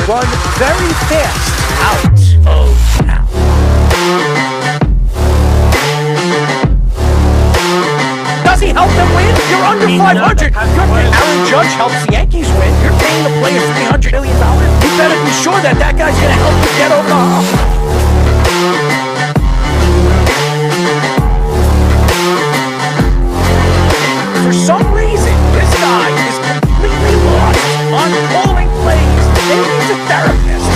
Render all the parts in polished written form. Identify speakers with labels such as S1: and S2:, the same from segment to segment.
S1: run very fast out of town. Does he help them win? You're under 500. Aaron Judge helps the Yankees win. You're paying the players $300 million. You better be sure that guy's going to help you get over the hump. For some reason, this guy is completely lost on calling plays. Maybe he's a therapist.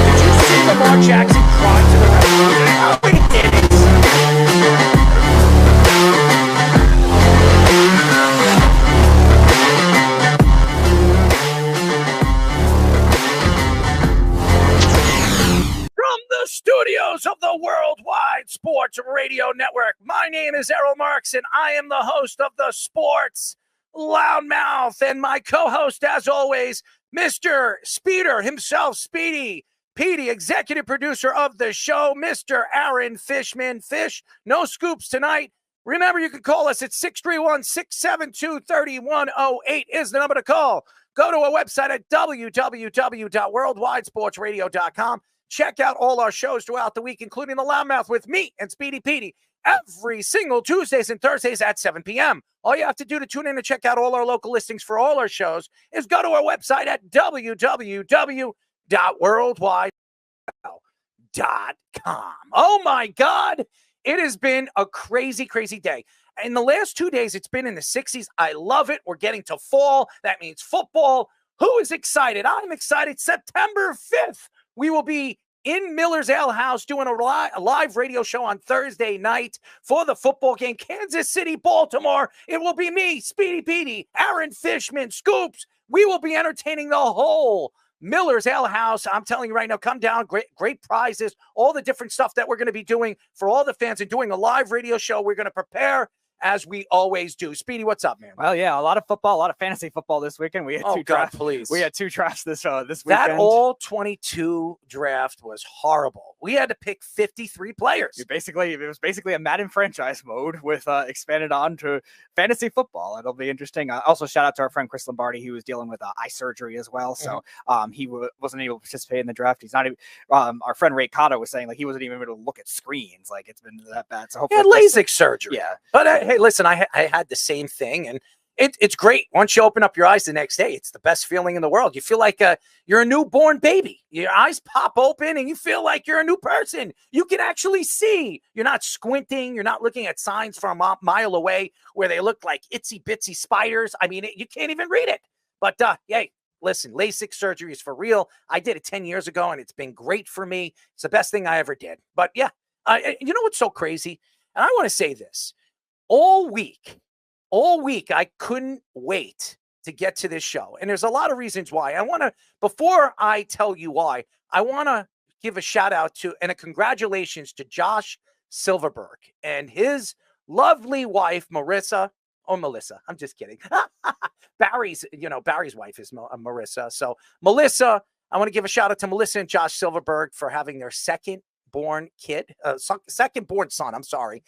S1: Did you see Lamar Jackson cry to the referee? Oh, he did it. From the studios of the Worldwide Sports Radio Network, my name is Errol Marks, and I am the host of the Sports Loudmouth, and my co-host, as always, Mr. Speeder himself, Speedy Petey, executive producer of the show, Mr. Aaron Fishman. Fish, no scoops tonight. Remember, you can call us at 631-672-3108 is the number to call. Go to our website at www.worldwidesportsradio.com. Check out all our shows throughout the week, including the Loudmouth with me and Speedy Petey, every single Tuesdays and Thursdays at 7 p.m. All you have to do to tune in and check out all our local listings for all our shows is go to our website at www.worldwide.com. Oh my God, it has been a crazy, crazy day. In the last 2 days, it's been in the 60s. I love it. We're getting to fall. That means football. Who is excited? I'm excited. September 5th, we will be in Miller's Ale House doing a live radio show on Thursday night for the football game. Kansas City, Baltimore. It will be me, Speedy Petey, Aaron Fishman, Scoops. We will be entertaining the whole Miller's Ale House. I'm telling you right now, come down. Great prizes, all the different stuff that we're going to be doing for all the fans and doing a live radio show. We're going to prepare as we always do. Speedy, what's up, man?
S2: Well, yeah, a lot of football, a lot of fantasy football this weekend. We had two drafts.
S1: Please.
S2: We had two drafts this weekend.
S1: That all-22 draft was horrible. We had to pick 53 players.
S2: It was basically a Madden franchise mode with expanded on to fantasy football. It'll be interesting. Also, shout out to our friend Chris Lombardi. He was dealing with eye surgery as well, so he wasn't able to participate in the draft. He's not even. Our friend Ray Cotto was saying he wasn't even able to look at screens. It's been that bad. So hopefully,
S1: LASIK surgery.
S2: Yeah,
S1: but hey, listen, I had the same thing, and it's great. Once you open up your eyes the next day, it's the best feeling in the world. You feel like you're a newborn baby. Your eyes pop open, and you feel like you're a new person. You can actually see. You're not squinting. You're not looking at signs from a mile away where they look like itsy-bitsy spiders. I mean, you can't even read it. But, hey, listen, LASIK surgery is for real. I did it 10 years ago, and it's been great for me. It's the best thing I ever did. But, yeah, you know what's so crazy? And I want to say this. All week, I couldn't wait to get to this show. And there's a lot of reasons why. Before I tell you why, I want to give a shout out to and a congratulations to Josh Silverberg and his lovely wife, Melissa. I'm just kidding. Barry's wife is Marissa. So Melissa, I want to give a shout out to Melissa and Josh Silverberg for having their second-born son. I'm sorry.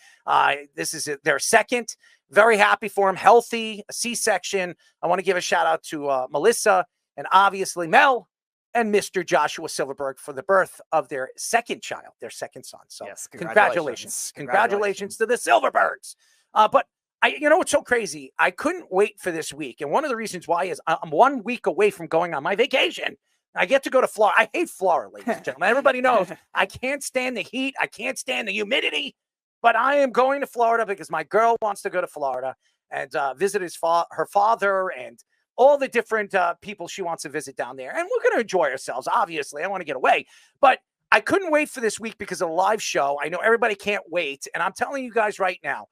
S1: This is their second. Very happy for him. Healthy, a C-section. I want to give a shout out to Melissa and obviously Mel and Mr. Joshua Silverberg for the birth of their second child, their second son. So yes, congratulations. Congratulations to the Silverbergs. But you know what's so crazy? I couldn't wait for this week. And one of the reasons why is I'm 1 week away from going on my vacation. I get to go to Florida. I hate Florida, ladies and gentlemen. Everybody knows I can't stand the heat. I can't stand the humidity. But I am going to Florida because my girl wants to go to Florida and visit her father and all the different people she wants to visit down there. And we're going to enjoy ourselves, obviously. I want to get away. But I couldn't wait for this week because of the live show. I know everybody can't wait. And I'm telling you guys right now,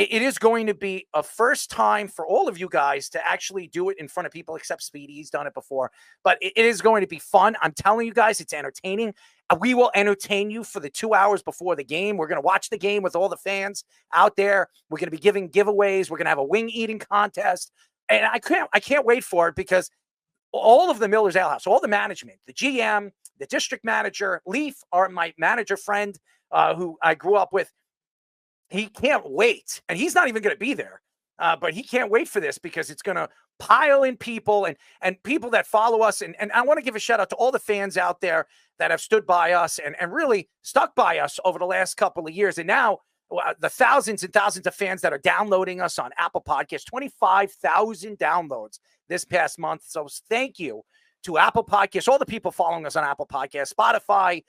S1: it is going to be a first time for all of you guys to actually do it in front of people, except Speedy. He's done it before, but it is going to be fun. I'm telling you guys, it's entertaining. We will entertain you for the 2 hours before the game. We're going to watch the game with all the fans out there. We're going to be giving giveaways. We're going to have a wing eating contest. And I can't wait for it, because all of the Miller's Ale House, all the management, the GM, the district manager, Leaf, my manager friend who I grew up with, he can't wait. And he's not even going to be there, but he can't wait for this, because it's going to pile in people and people that follow us. And I want to give a shout out to all the fans out there that have stood by us and really stuck by us over the last couple of years. And now the thousands and thousands of fans that are downloading us on Apple Podcasts, 25,000 downloads this past month. So thank you to Apple Podcasts, all the people following us on Apple Podcasts, Spotify,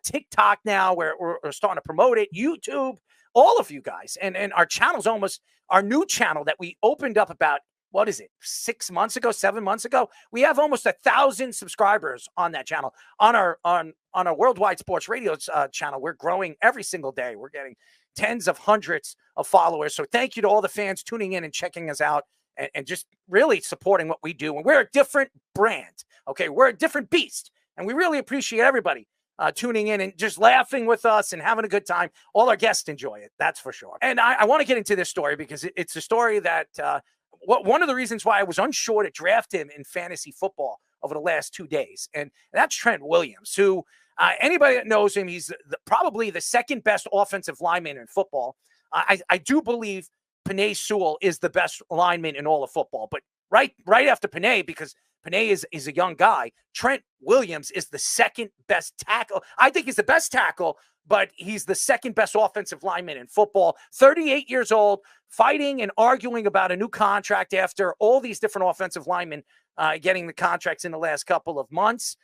S1: TikTok now, where we're starting to promote it, YouTube, all of you guys. And our channel's almost, our new channel that we opened up about, 7 months ago? We have almost 1,000 subscribers on that channel. On our Worldwide Sports Radio channel, we're growing every single day. We're getting tens of hundreds of followers. So thank you to all the fans tuning in and checking us out and just really supporting what we do. And we're a different brand. Okay. We're a different beast. And we really appreciate everybody tuning in and just laughing with us and having a good time. All our guests enjoy it. That's for sure. And I want to get into this story, because it's a story that one of the reasons why I was unsure to draft him in fantasy football over the last 2 days. And that's Trent Williams, who anybody that knows him, he's probably the second best offensive lineman in football. I do believe Penei Sewell is the best lineman in all of football, but right after Penei, because Penei is a young guy, Trent Williams is the second best tackle. I think he's the best tackle, but he's the second best offensive lineman in football. 38 years old, fighting and arguing about a new contract after all these different offensive linemen getting the contracts in the last couple of months.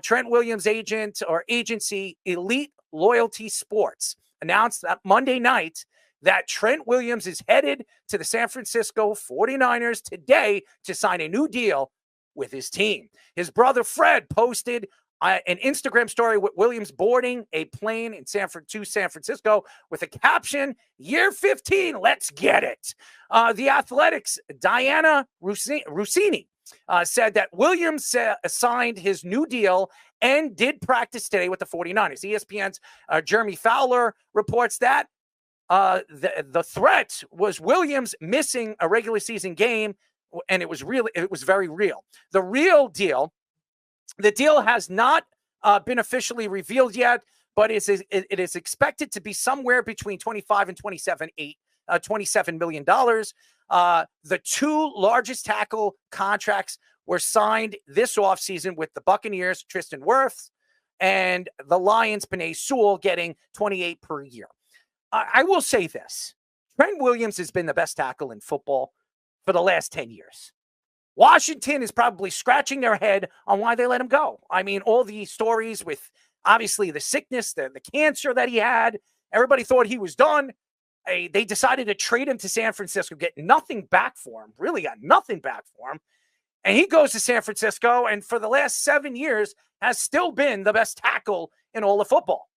S1: Trent Williams' agency, Elite Loyalty Sports, announced that Monday night that Trent Williams is headed to the San Francisco 49ers today to sign a new deal with his team. His brother Fred posted an Instagram story with Williams boarding a plane to San Francisco with a caption, "Year 15, let's get it." The Athletic's Diana Rossini said that Williams signed his new deal and did practice today with the 49ers. ESPN's Jeremy Fowler reports that the threat was Williams missing a regular season game, and it was very real. The deal has not been officially revealed yet, but it is expected to be somewhere between 25 and $27 million. The two largest tackle contracts were signed this offseason with the Buccaneers, Tristan Wirfs, and the Lions, Penei Sewell, getting 28 per year. I will say this. Trent Williams has been the best tackle in football for the last 10 years. Washington is probably scratching their head on why they let him go. I mean, all the stories with obviously the sickness, the cancer that he had, everybody thought he was done. They decided to trade him to San Francisco, get nothing back for him, really got nothing back for him. And he goes to San Francisco, and for the last 7 years has still been the best tackle in all of football.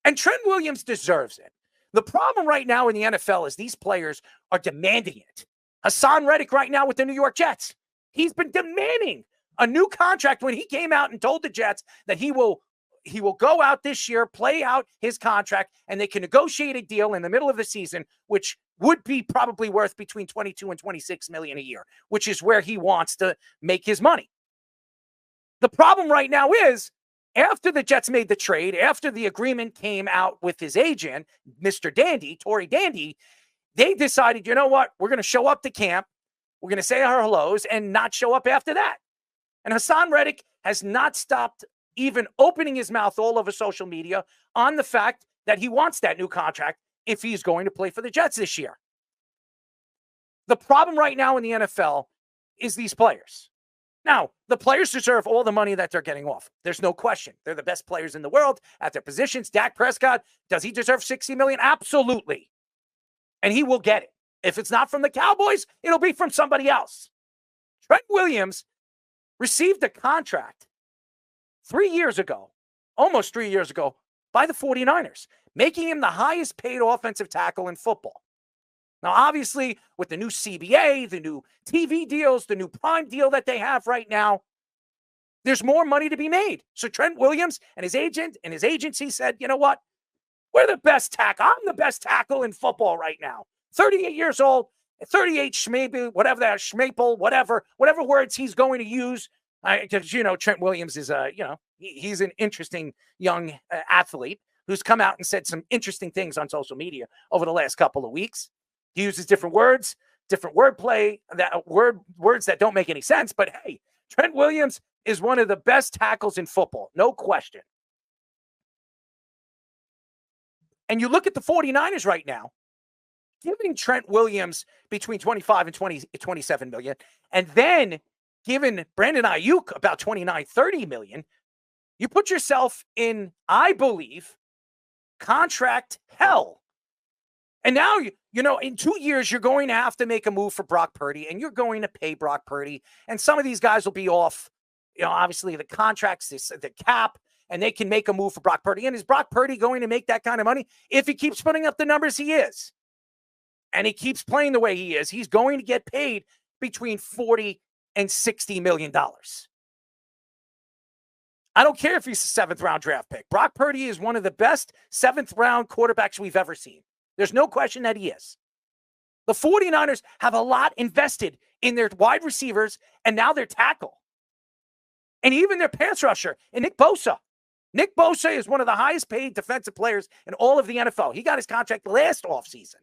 S1: And Trent Williams deserves it. The problem right now in the NFL is these players are demanding it. Hassan Reddick right now with the New York Jets. He's been demanding a new contract when he came out and told the Jets that he will go out this year, play out his contract, and they can negotiate a deal in the middle of the season, which would be probably worth between 22 and 26 million a year, which is where he wants to make his money. The problem right now is, after the Jets made the trade, after the agreement came out with his agent, Mr. Dandy, Tory Dandy, they decided, you know what? We're going to show up to camp. We're going to say our hellos and not show up after that. And Hassan Reddick has not stopped even opening his mouth all over social media on the fact that he wants that new contract if he's going to play for the Jets this year. The problem right now in the NFL is these players. Now, the players deserve all the money that they're getting off. There's no question. They're the best players in the world at their positions. Dak Prescott, does he deserve $60 million? Absolutely. And he will get it. If it's not from the Cowboys, it'll be from somebody else. Trent Williams received a contract 3 years ago, almost 3 years ago, by the 49ers, making him the highest paid offensive tackle in football. Now, obviously, with the new CBA, the new TV deals, the new Prime deal that they have right now, there's more money to be made. So Trent Williams and his agent and his agency said, you know what? We're the best tackle. I'm the best tackle in football right now. 38 years old, 38 schmaple, whatever that schmaple, whatever words he's going to use. Because, Trent Williams is, he's an interesting young athlete who's come out and said some interesting things on social media over the last couple of weeks. He uses different words, different wordplay, words that don't make any sense. But hey, Trent Williams is one of the best tackles in football, no question. And you look at the 49ers right now, giving Trent Williams between 25 and 27 million, and then giving Brandon Ayuk about 29, 30 million, you put yourself in, I believe, contract hell. And now, in 2 years, you're going to have to make a move for Brock Purdy, and you're going to pay Brock Purdy. And some of these guys will be off, obviously the contracts, the cap, and they can make a move for Brock Purdy. And is Brock Purdy going to make that kind of money? If he keeps putting up the numbers he is, and he keeps playing the way he is, he's going to get paid between $40 and $60 million. I don't care if he's a 7th-round draft pick. Brock Purdy is one of the best 7th-round quarterbacks we've ever seen. There's no question that he is. The 49ers have a lot invested in their wide receivers and now their tackle. And even their pass rusher, and Nick Bosa. Nick Bosa is one of the highest paid defensive players in all of the NFL. He got his contract last offseason.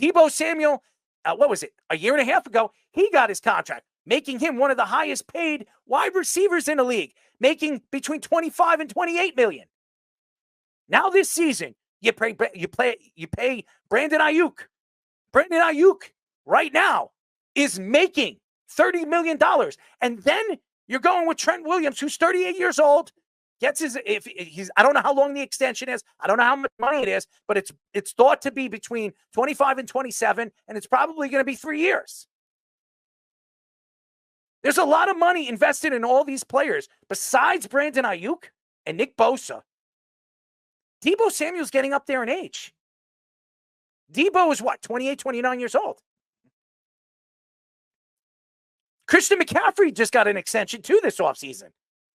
S1: Deebo Samuel, a year and a half ago, he got his contract, making him one of the highest paid wide receivers in the league, making between 25 and 28 million. Now this season, you pay Brandon Ayuk. Brandon Ayuk right now is making $30 million. And then you're going with Trent Williams, who's 38 years old, gets I don't know how long the extension is. I don't know how much money it is, but it's thought to be between 25 and 27, and it's probably going to be 3 years. There's a lot of money invested in all these players besides Brandon Ayuk and Nick Bosa. Deebo Samuel's getting up there in age. Deebo is 28, 29 years old. Christian McCaffrey just got an extension too this offseason,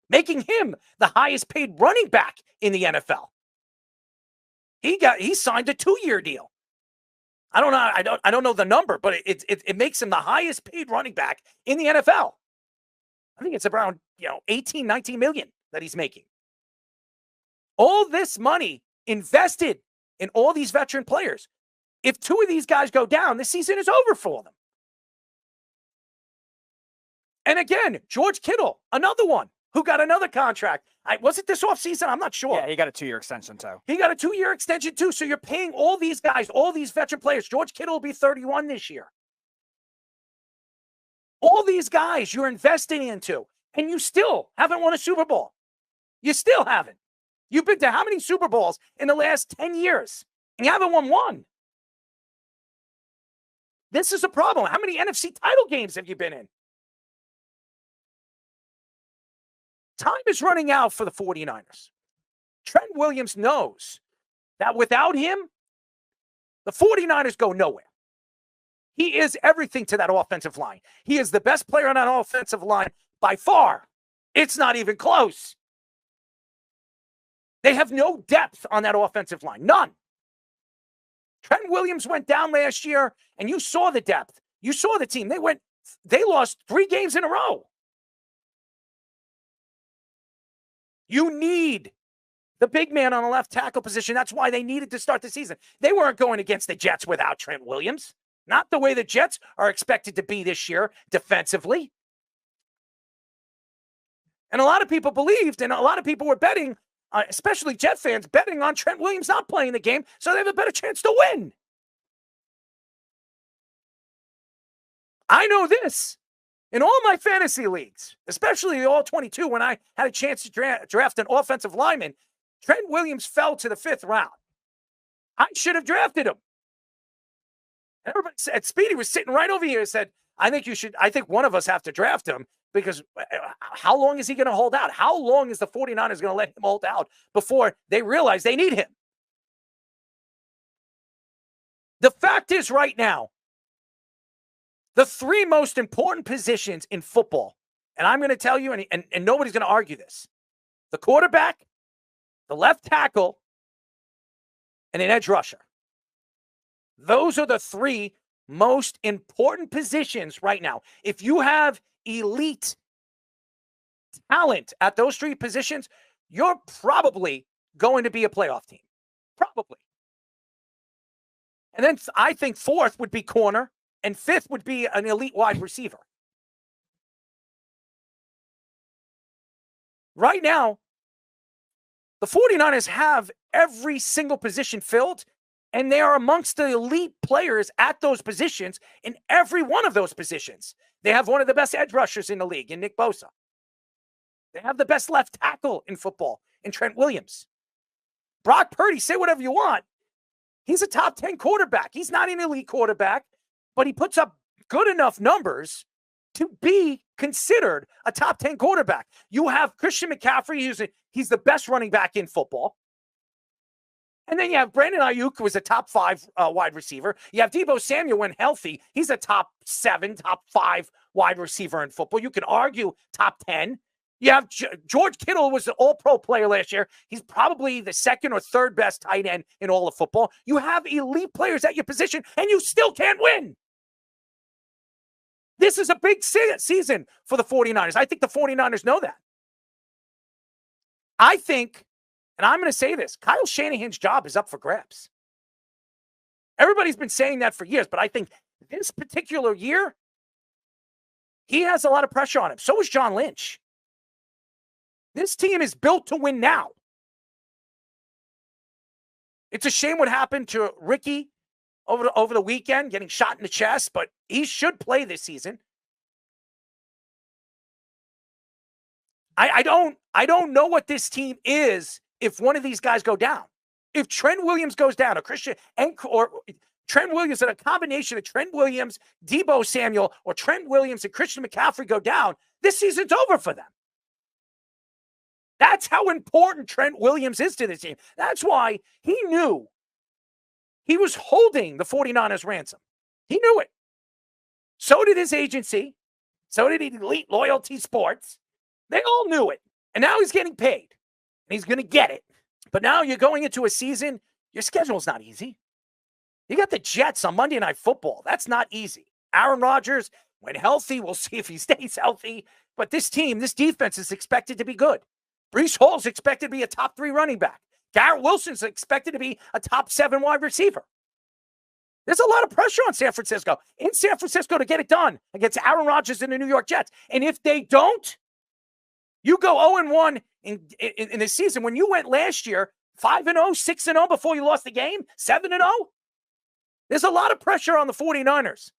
S1: making him the highest paid running back in the NFL. He signed a 2-year deal. I don't know the number, but it makes him the highest paid running back in the NFL. I think it's around 18, 19 million that he's making. All this money invested in all these veteran players. If 2 of these guys go down, the season is over for them. And again, George Kittle, another one who got another contract. Was it this offseason? I'm not sure.
S2: Yeah, he got a 2-year extension too.
S1: He got a 2-year extension too. So you're paying all these guys, all these veteran players. George Kittle will be 31 this year. All these guys you're investing into, and you still haven't won a Super Bowl. You still haven't. You've been to how many Super Bowls in the last 10 years? And you haven't won one. This is a problem. How many NFC title games have you been in? Time is running out for the 49ers. Trent Williams knows that without him, the 49ers go nowhere. He is everything to that offensive line. He is the best player on that offensive line by far. It's not even close. They have no depth on that offensive line. None. Trent Williams went down last year, and you saw the depth. You saw the team. They lost 3 games in a row. You need the big man on the left tackle position. That's why they needed to start the season. They weren't going against the Jets without Trent Williams. Not the way the Jets are expected to be this year defensively. And a lot of people believed, and a lot of people were betting, especially Jet fans, betting on Trent Williams not playing the game so they have a better chance to win. I know this. In all my fantasy leagues, especially the All-22, when I had a chance to draft an offensive lineman, Trent Williams fell to the 5th round. I should have drafted him. And everybody said, Speedy was sitting right over here and said, I think one of us have to draft him because how long is he going to hold out? How long is the 49ers going to let him hold out before they realize they need him? The fact is right now, the three most important positions in football, and I'm going to tell you, and nobody's going to argue this, the quarterback, the left tackle, and an edge rusher. Those are the three most important positions right now. If you have elite talent at those three positions, you're probably going to be a playoff team. Probably. And then I think fourth would be corner, and fifth would be an elite wide receiver. Right now, the 49ers have every single position filled, and they are amongst the elite players at those positions in every one of those positions. They have one of the best edge rushers in the league in Nick Bosa. They have the best left tackle in football in Trent Williams. Brock Purdy, say whatever you want. He's a top 10 quarterback. He's not an elite quarterback, but he puts up good enough numbers to be considered a top 10 quarterback. You have Christian McCaffrey, he's the best running back in football. And then you have Brandon Ayuk, who was a top 5 wide receiver. You have Deebo Samuel when healthy. He's a top 7, top 5 wide receiver in football. You can argue top 10. You have George Kittle was an all-pro player last year. He's probably the second or third best tight end in all of football. You have elite players at your position, and you still can't win. This is a big season for the 49ers. I think the 49ers know that. I think, and I'm going to say this, Kyle Shanahan's job is up for grabs. Everybody's been saying that for years, but I think this particular year, he has a lot of pressure on him. So is John Lynch. This team is built to win now. It's a shame what happened to Ricky over the weekend, getting shot in the chest, but he should play this season. I don't know what this team is if one of these guys go down. If Trent Williams goes down, or Trent Williams and a combination of Trent Williams, Deebo Samuel, or Trent Williams and Christian McCaffrey go down, this season's over for them. That's how important Trent Williams is to this team. That's why he knew he was holding the 49ers ransom. He knew it. So did his agency. So did Elite Loyalty Sports. They all knew it. And now he's getting paid. And he's going to get it. But now you're going into a season, your schedule's not easy. You got the Jets on Monday Night Football. That's not easy. Aaron Rodgers, when healthy, we'll see if he stays healthy. But this team, this defense is expected to be good. Breece Hall's expected to be a top 3 running back. Garrett Wilson's expected to be a top 7 wide receiver. There's a lot of pressure on San Francisco, in San Francisco, to get it done against Aaron Rodgers and the New York Jets. And if they don't, you go 0-1 in the season. When you went last year, 5-0, 6-0 before you lost the game, 7-0. There's a lot of pressure on the 49ers,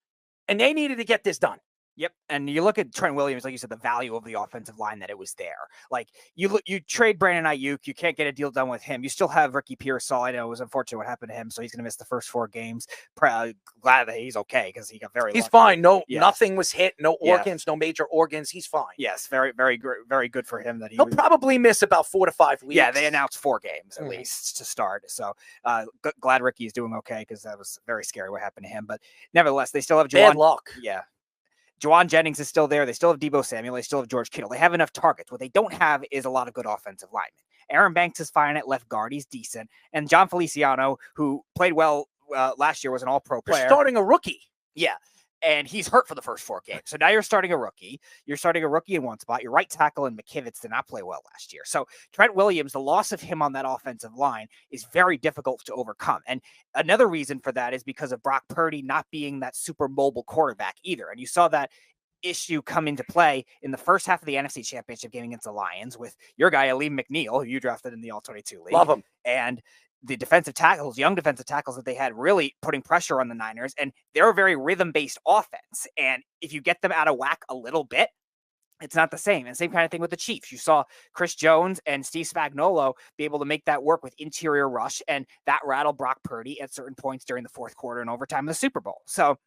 S1: and they needed to get this done.
S2: Yep. And you look at Trent Williams, like you said, the value of the offensive line, that it was there. Like you trade Brandon Ayuk, you can't get a deal done with him. You still have Ricky Pearsall. I know it was unfortunate what happened to him, so he's going to miss the first 4 games. Glad that he's okay because he got very.
S1: He's
S2: lucky.
S1: Fine. Nothing was hit. No organs. No major organs. He's fine.
S2: Yes, very, very, very good for him. That
S1: he'll probably miss about 4 to 5 weeks.
S2: Yeah, they announced 4 games at least to start. So glad Ricky is doing okay because that was very scary what happened to him. But nevertheless, they still have
S1: bad luck.
S2: Yeah. Juwan Jennings is still there. They still have Deebo Samuel. They still have George Kittle. They have enough targets. What they don't have is a lot of good offensive linemen. Aaron Banks is fine at left guard. He's decent. And John Feliciano, who played well last year, was an all-pro player.
S1: You're starting a rookie.
S2: Yeah. And he's hurt for the first 4 games. So now you're starting a rookie. You're starting a rookie in one spot. Your right tackle and McKivitz did not play well last year. So Trent Williams, the loss of him on that offensive line is very difficult to overcome. And another reason for that is because of Brock Purdy not being that super mobile quarterback either. And you saw that issue come into play in the first half of the NFC Championship game against the Lions with your guy, Aleem McNeil, who you drafted in the All-22 League.
S1: Love him.
S2: And the defensive tackles, young defensive tackles that they had, really putting pressure on the Niners, and they're a very rhythm-based offense. And if you get them out of whack a little bit, it's not the same. And same kind of thing with the Chiefs. You saw Chris Jones and Steve Spagnuolo be able to make that work with interior rush, and that rattled Brock Purdy at certain points during the fourth quarter and overtime of the Super Bowl. So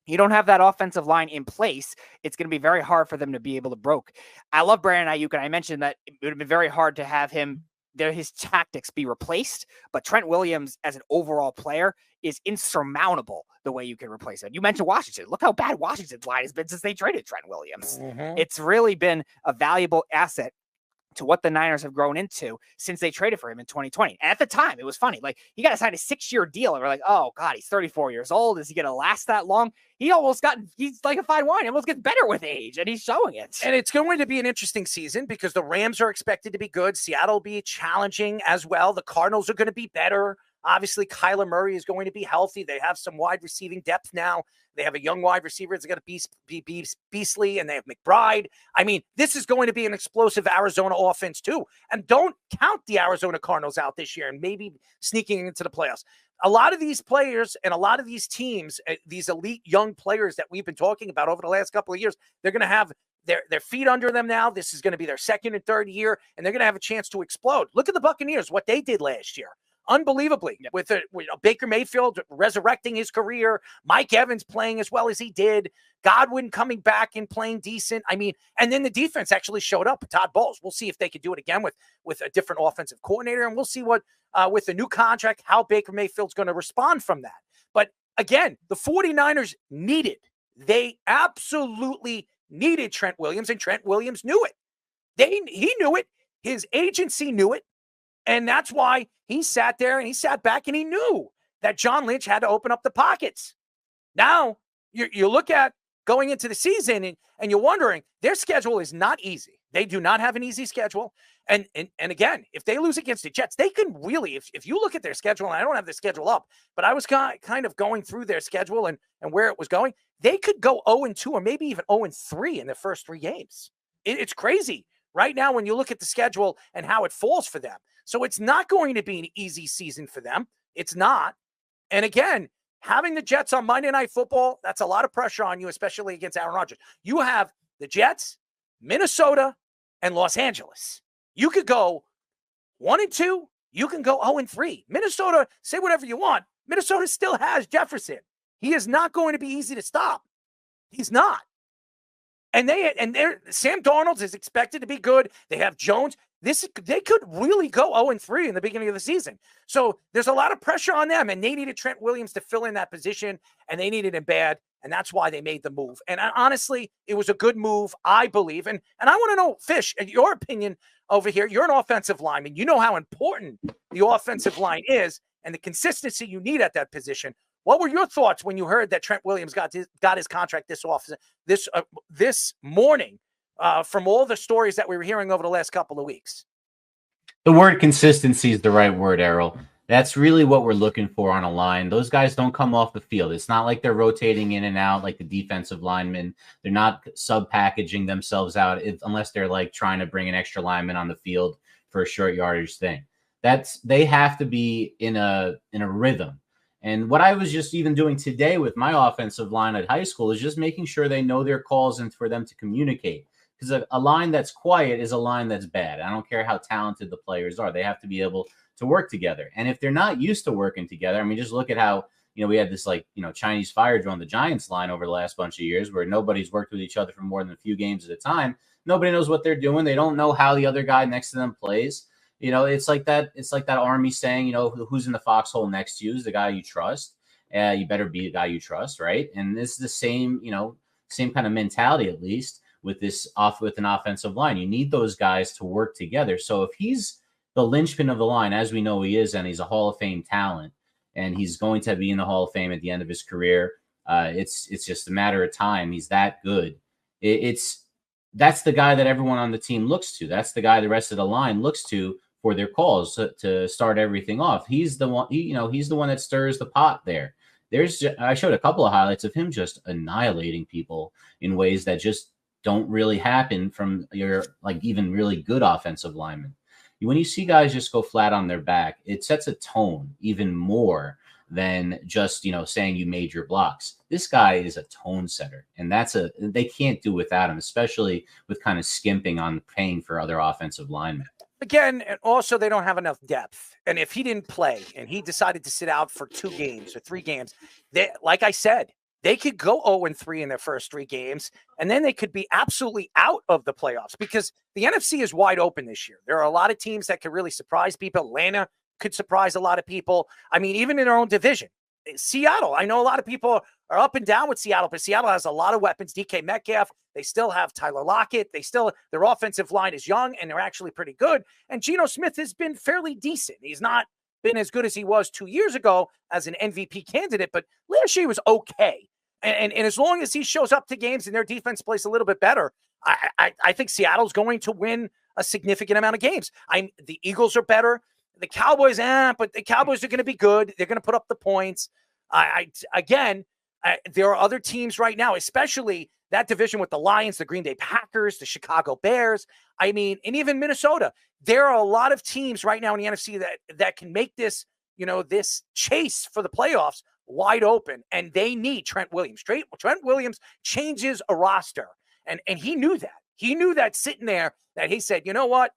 S2: you don't have that offensive line in place. It's going to be very hard for them to be able to broke. I love Brandon Ayuk, and I mentioned that it would have been very hard to have him his tactics be replaced, but Trent Williams as an overall player is insurmountable the way you can replace it. You mentioned Washington. Look how bad Washington's line has been since they traded Trent Williams. It's really been a valuable asset to what the Niners have grown into since they traded for him in 2020. And at the time, it was funny. Like, he got to sign a 6-year deal, and we're like, oh, God, he's 34 years old. Is he going to last that long? He's like a fine wine. He almost gets better with age, and he's showing it.
S1: And it's going to be an interesting season because the Rams are expected to be good. Seattle will be challenging as well. The Cardinals are going to be better. Obviously, Kyler Murray is going to be healthy. They have some wide receiving depth now. They have a young wide receiver that's going to be beastly, and they have McBride. I mean, this is going to be an explosive Arizona offense too. And don't count the Arizona Cardinals out this year and maybe sneaking into the playoffs. A lot of these players and a lot of these teams, these elite young players that we've been talking about over the last couple of years, they're going to have their feet under them now. This is going to be their second and third year, and they're going to have a chance to explode. Look at the Buccaneers, what they did last year. Unbelievably, with Baker Mayfield resurrecting his career, Mike Evans playing as well as he did, Godwin coming back and playing decent. I mean, and then the defense actually showed up. Todd Bowles. We'll see if they could do it again with a different offensive coordinator, and we'll see what with the new contract, how Baker Mayfield's going to respond from that. But again, the 49ers they absolutely needed Trent Williams, and Trent Williams knew it. He knew it. His agency knew it. And that's why he sat there and he sat back and he knew that John Lynch had to open up the pockets. Now, you look at going into the season and you're wondering, their schedule is not easy. They do not have an easy schedule. And again, if they lose against the Jets, they can really, if you look at their schedule, and I don't have the schedule up, but I was kind of going through their schedule and where it was going, they could go 0-2 or maybe even 0-3 in the first 3 games. It's crazy right now when you look at the schedule and how it falls for them. So it's not going to be an easy season for them. It's not. And again, having the Jets on Monday Night Football, that's a lot of pressure on you, especially against Aaron Rodgers. You have the Jets, Minnesota, and Los Angeles. You could go 1-2. You can go 0-3. Minnesota, say whatever you want. Minnesota still has Jefferson. He is not going to be easy to stop. He's not. And Sam Darnold is expected to be good. They have Jones. They could really go 0-3 in the beginning of the season. So there's a lot of pressure on them, and they needed Trent Williams to fill in that position, and they needed him bad, and that's why they made the move. And honestly, it was a good move, I believe. And I want to know, Fish, your opinion over here. You're an offensive lineman. You know how important the offensive line is and the consistency you need at that position. What were your thoughts when you heard that Trent Williams got his contract this morning from all the stories that we were hearing over the last couple of weeks?
S3: The word consistency is the right word, Errol. That's really what we're looking for on a line. Those guys don't come off the field. It's not like they're rotating in and out like the defensive linemen. They're not sub-packaging themselves out unless they're like trying to bring an extra lineman on the field for a short yardage thing. They have to be in a rhythm. And what I was just even doing today with my offensive line at high school is just making sure they know their calls and for them to communicate. Because a line that's quiet is a line that's bad. I don't care how talented the players are. They have to be able to work together. And if they're not used to working together, I mean, just look at how, we had this Chinese fire drill on the Giants line over the last bunch of years where nobody's worked with each other for more than a few games at a time. Nobody knows what they're doing. They don't know how the other guy next to them plays. It's like that Army saying, who's in the foxhole next to you is the guy you trust. You better be the guy you trust, right? And this is the same kind of mentality, at least with an offensive line. You need those guys to work together. So if he's the linchpin of the line, as we know he is, and he's a Hall of Fame talent, and he's going to be in the Hall of Fame at the end of his career, it's just a matter of time. He's that good. That's the guy that everyone on the team looks to. That's the guy the rest of the line looks to for their calls to start everything off. He's the one, he's the one that stirs the pot there. I showed a couple of highlights of him just annihilating people in ways that just don't really happen from your even really good offensive linemen. When you see guys just go flat on their back, it sets a tone even more than just, saying you made your blocks. This guy is a tone setter, and they can't do without him, especially with kind of skimping on paying for other offensive linemen.
S1: Again, and also they don't have enough depth. And if he didn't play and he decided to sit out for 2 games or 3 games, like I said, they could go 0-3 in their first 3 games, and then they could be absolutely out of the playoffs because the NFC is wide open this year. There are a lot of teams that could really surprise people. Atlanta could surprise a lot of people. I mean, even in their own division. Seattle, I know a lot of people are up and down with Seattle, but Seattle has a lot of weapons. DK Metcalf, they still have Tyler Lockett. Their offensive line is young, and they're actually pretty good. And Geno Smith has been fairly decent. He's not been as good as he was 2 years ago as an MVP candidate, but last year he was okay. And as long as he shows up to games and their defense plays a little bit better, I think Seattle's going to win a significant amount of games. The Eagles are better. The Cowboys, but the Cowboys are going to be good. They're going to put up the points. There are other teams right now, especially that division with the Lions, the Green Bay Packers, the Chicago Bears. I mean, and even Minnesota. There are a lot of teams right now in the NFC that can make this, this chase for the playoffs wide open, and they need Trent Williams. Trent Williams changes a roster, and he knew that. He knew that sitting there that he said, you know what?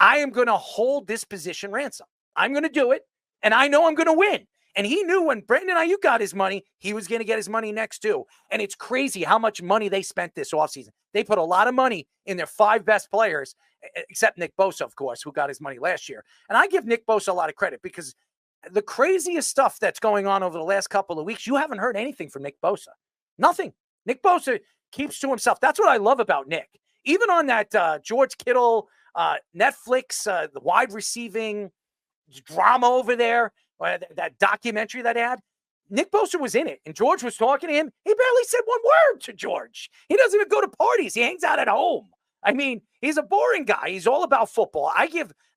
S1: I am going to hold this position ransom. I'm going to do it, and I know I'm going to win. And he knew when Brandon Ayuk got his money, he was going to get his money next too. And it's crazy how much money they spent this offseason. They put a lot of money in their 5 best players, except Nick Bosa, of course, who got his money last year. And I give Nick Bosa a lot of credit because the craziest stuff that's going on over the last couple of weeks, you haven't heard anything from Nick Bosa. Nothing. Nick Bosa keeps to himself. That's what I love about Nick. Even on that George Kittle Netflix, the wide receiving drama over there, that documentary that had, Nick Bosa was in it, and George was talking to him. He barely said one word to George. He doesn't even go to parties. He hangs out at home. I mean, he's a boring guy. He's all about football.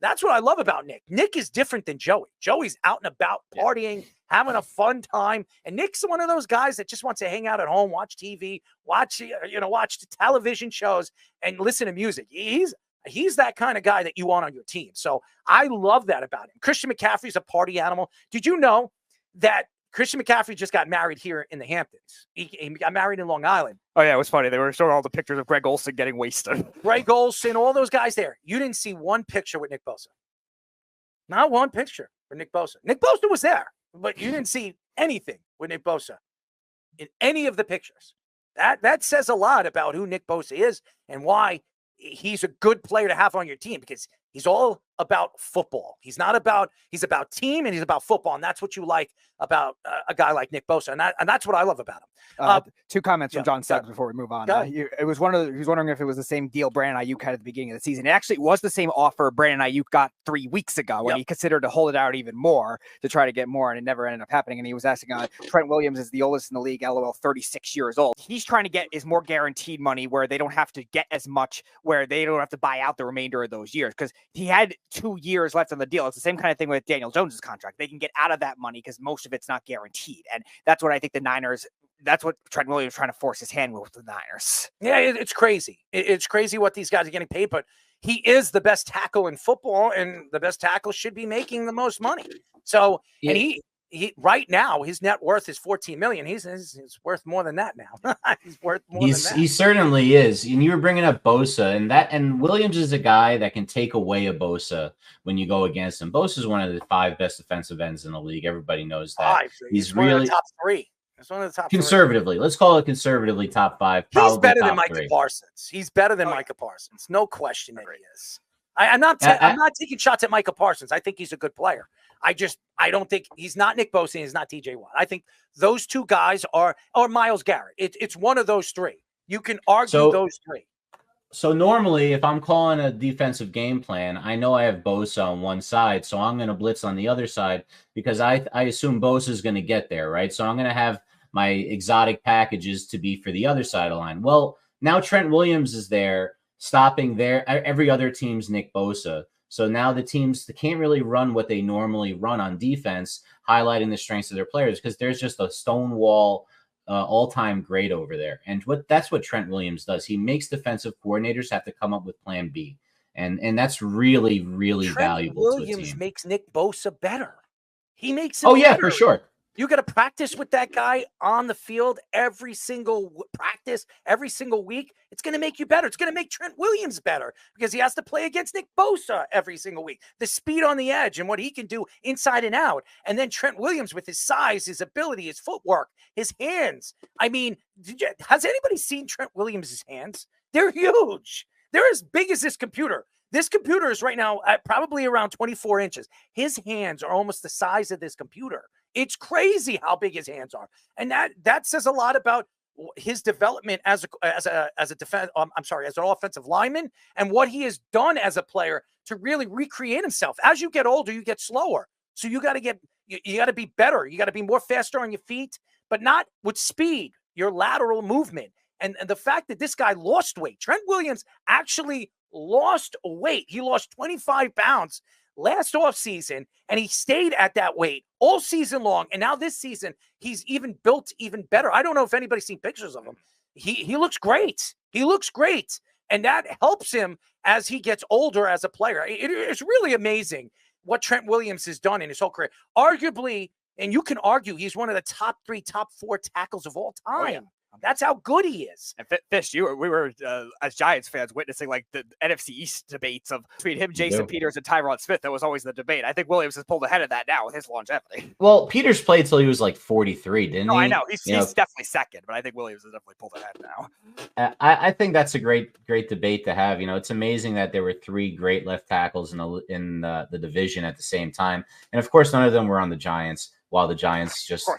S1: That's what I love about Nick. Nick is different than Joey. Joey's out and about partying, having a fun time. And Nick's one of those guys that just wants to hang out at home, watch TV, watch the television shows and listen to music. He's that kind of guy that you want on your team. So I love that about him. Christian McCaffrey's a party animal. Did you know that Christian McCaffrey just got married here in the Hamptons? He got married in Long Island.
S2: Oh, yeah, it was funny. They were showing all the pictures of Greg Olsen getting wasted.
S1: Greg Olsen, all those guys there. You didn't see one picture with Nick Bosa. Not one picture with Nick Bosa. Nick Bosa was there, but you didn't see anything with Nick Bosa in any of the pictures. That says a lot about who Nick Bosa is and why he's a good player to have on your team, because he's all about football. He's about team, and he's about football. And that's what you like about a guy like Nick Bosa. And that's what I love about him.
S2: 2 comments from John Suggs before we move on. He was wondering if it was the same deal Brandon Ayuk had at the beginning of the season. It actually was the same offer Brandon Ayuk got 3 weeks ago when he considered to hold it out even more to try to get more, and it never ended up happening. And he was asking, Trent Williams is the oldest in the league, LOL, 36 years old. He's trying to get his more guaranteed money where they don't have to get as much, where they don't have to buy out the remainder of those years, because he had 2 years left on the deal. It's the same kind of thing with Daniel Jones's contract. They can get out of that money because most of it's not guaranteed. And that's what I think the Niners, that's what Trent Williams is trying to force his hand with the Niners. Yeah,
S1: it's crazy. It's crazy what these guys are getting paid, but he is the best tackle in football, and the best tackle should be making the most money. So, and he right now, his net worth is $14 million. He's worth more than that now. He's worth more than that.
S3: He certainly is. And you were bringing up Bosa, and Williams is a guy that can take away a Bosa when you go against him. Bosa is one of the 5 best defensive ends in the league. Everybody knows that.
S1: He's really one of the top 3. It's one of the top
S3: conservatively.
S1: 3.
S3: Let's call it conservatively top 5.
S1: He's better than Micah Parsons. He's better than Micah Parsons. No question that he is. I'm not taking shots at Micah Parsons. I think he's a good player. I don't think he's not Nick Bosa and he's not TJ Watt. I think those 2 guys are Myles Garrett. It's one of those 3. You can argue those 3.
S3: So normally, if I'm calling a defensive game plan, I know I have Bosa on one side, so I'm going to blitz on the other side because I assume Bosa is going to get there, right? So I'm going to have my exotic packages to be for the other side of the line. Well, now Trent Williams is there, stopping every other team's Nick Bosa. So now the teams can't really run what they normally run on defense, highlighting the strengths of their players, because there's just a stonewall all-time great over there. And that's what Trent Williams does. He makes defensive coordinators have to come up with plan B. And that's really, really valuable to a team.
S1: Trent Williams makes Nick Bosa better. He makes him
S3: better.
S1: For sure. You got to practice with that guy on the field every single practice, every single week. It's going to make you better. It's going to make Trent Williams better because he has to play against Nick Bosa every single week. The speed on the edge and what he can do inside and out. And then Trent Williams with his size, his ability, his footwork, his hands. I mean, has anybody seen Trent Williams' hands? They're huge. They're as big as this computer. This computer is right now at probably around 24 inches. His hands are almost the size of this computer. It's crazy how big his hands are. And that says a lot about his development as an offensive lineman and what he has done as a player to really recreate himself. As you get older, you get slower. So you got to be better. You got to be more faster on your feet, but not with speed, your lateral movement. And the fact that this guy lost weight, Trent Williams actually lost weight. He lost 25 pounds last offseason, and he stayed at that weight all season long. And now this season, he's even built even better. I don't know if anybody's seen pictures of him. He looks great. He looks great. And that helps him as he gets older as a player. It's really amazing what Trent Williams has done in his whole career. Arguably, and you can argue, he's one of the top 3, top 4 tackles of all time. Oh, yeah. That's how good he is.
S2: And Fish, we were as Giants fans witnessing like the NFC East debates between him, Jason Peters, and Tyron Smith. That was always the debate. I think Williams has pulled ahead of that now with his longevity.
S3: Well, Peters played till he was like 43, didn't he?
S2: I know he's definitely second, but I think Williams has definitely pulled ahead now.
S3: I think that's a great debate to have. It's amazing that there were 3 great left tackles in the division at the same time, and of course, none of them were on the Giants. While the Giants just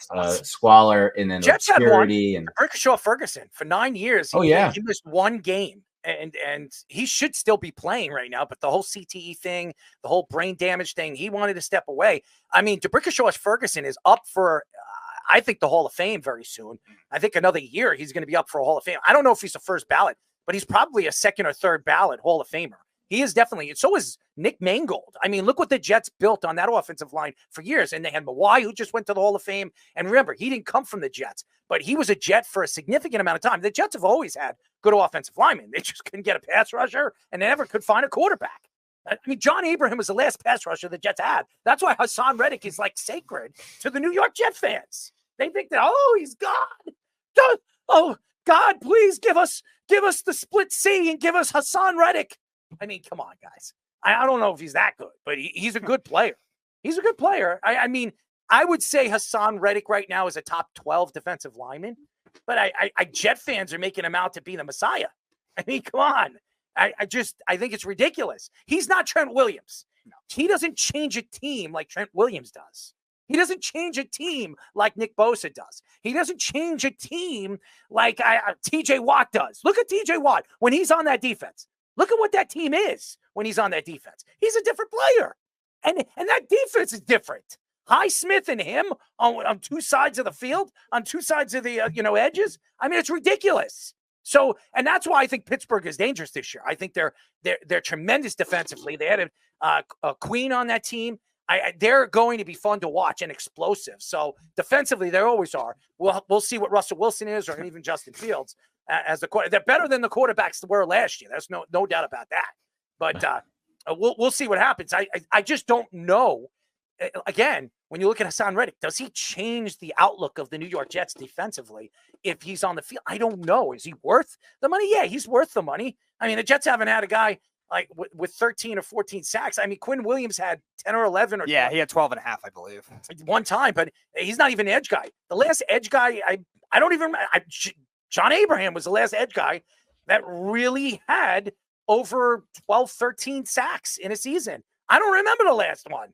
S3: squalor in an
S1: Jets
S3: obscurity.
S1: Had one. And Brickashaw Ferguson for 9 years. He missed 1 game, and he should still be playing right now. But the whole CTE thing, the whole brain damage thing, he wanted to step away. I mean, DeBrickashaw Ferguson is up for, I think, the Hall of Fame very soon. I think another year he's going to be up for a Hall of Fame. I don't know if he's a first ballot, but he's probably a second or third ballot Hall of Famer. He is definitely, and so is Nick Mangold. I mean, look what the Jets built on that offensive line for years. And they had Mawai, who just went to the Hall of Fame. And remember, he didn't come from the Jets, but he was a Jet for a significant amount of time. The Jets have always had good offensive linemen. They just couldn't get a pass rusher, and they never could find a quarterback. I mean, John Abraham was the last pass rusher the Jets had. That's why Hassan Reddick is like sacred to the New York Jet fans. They think that, he's God. Oh, God, please give us the split C and give us Hassan Reddick. I mean, come on, guys. I don't know if he's that good, but he's a good player. He's a good player. I mean, I would say Hassan Reddick right now is a top 12 defensive lineman, but Jet fans are making him out to be the Messiah. I mean, come on. I think it's ridiculous. He's not Trent Williams. No. He doesn't change a team like Trent Williams does. He doesn't change a team like Nick Bosa does. He doesn't change a team like TJ Watt does. Look at TJ Watt when he's on that defense. Look at what that team is when he's on that defense. He's a different player. And that defense is different. Highsmith and him on 2 sides of the field, on 2 sides of the edges. I mean, it's ridiculous. So, and that's why I think Pittsburgh is dangerous this year. I think they're tremendous defensively. They had a Queen on that team. They're going to be fun to watch and explosive. So defensively, they always are. We'll see what Russell Wilson is, or even Justin Fields. As the quarterback, they're better than the quarterbacks were last year. There's no doubt about that. But we'll see what happens. I just don't know. Again, when you look at Hassan Reddick, does he change the outlook of the New York Jets defensively if he's on the field? I don't know. Is he worth the money? Yeah, he's worth the money. I mean, the Jets haven't had a guy like with 13 or 14 sacks. I mean, Quinn Williams had 10 or 11 or 12.
S2: He had 12 and a half, I believe.
S1: One time, but he's not even an edge guy. The last edge guy, I don't even John Abraham was the last edge guy that really had over 12, 13 sacks in a season. I don't remember the last one.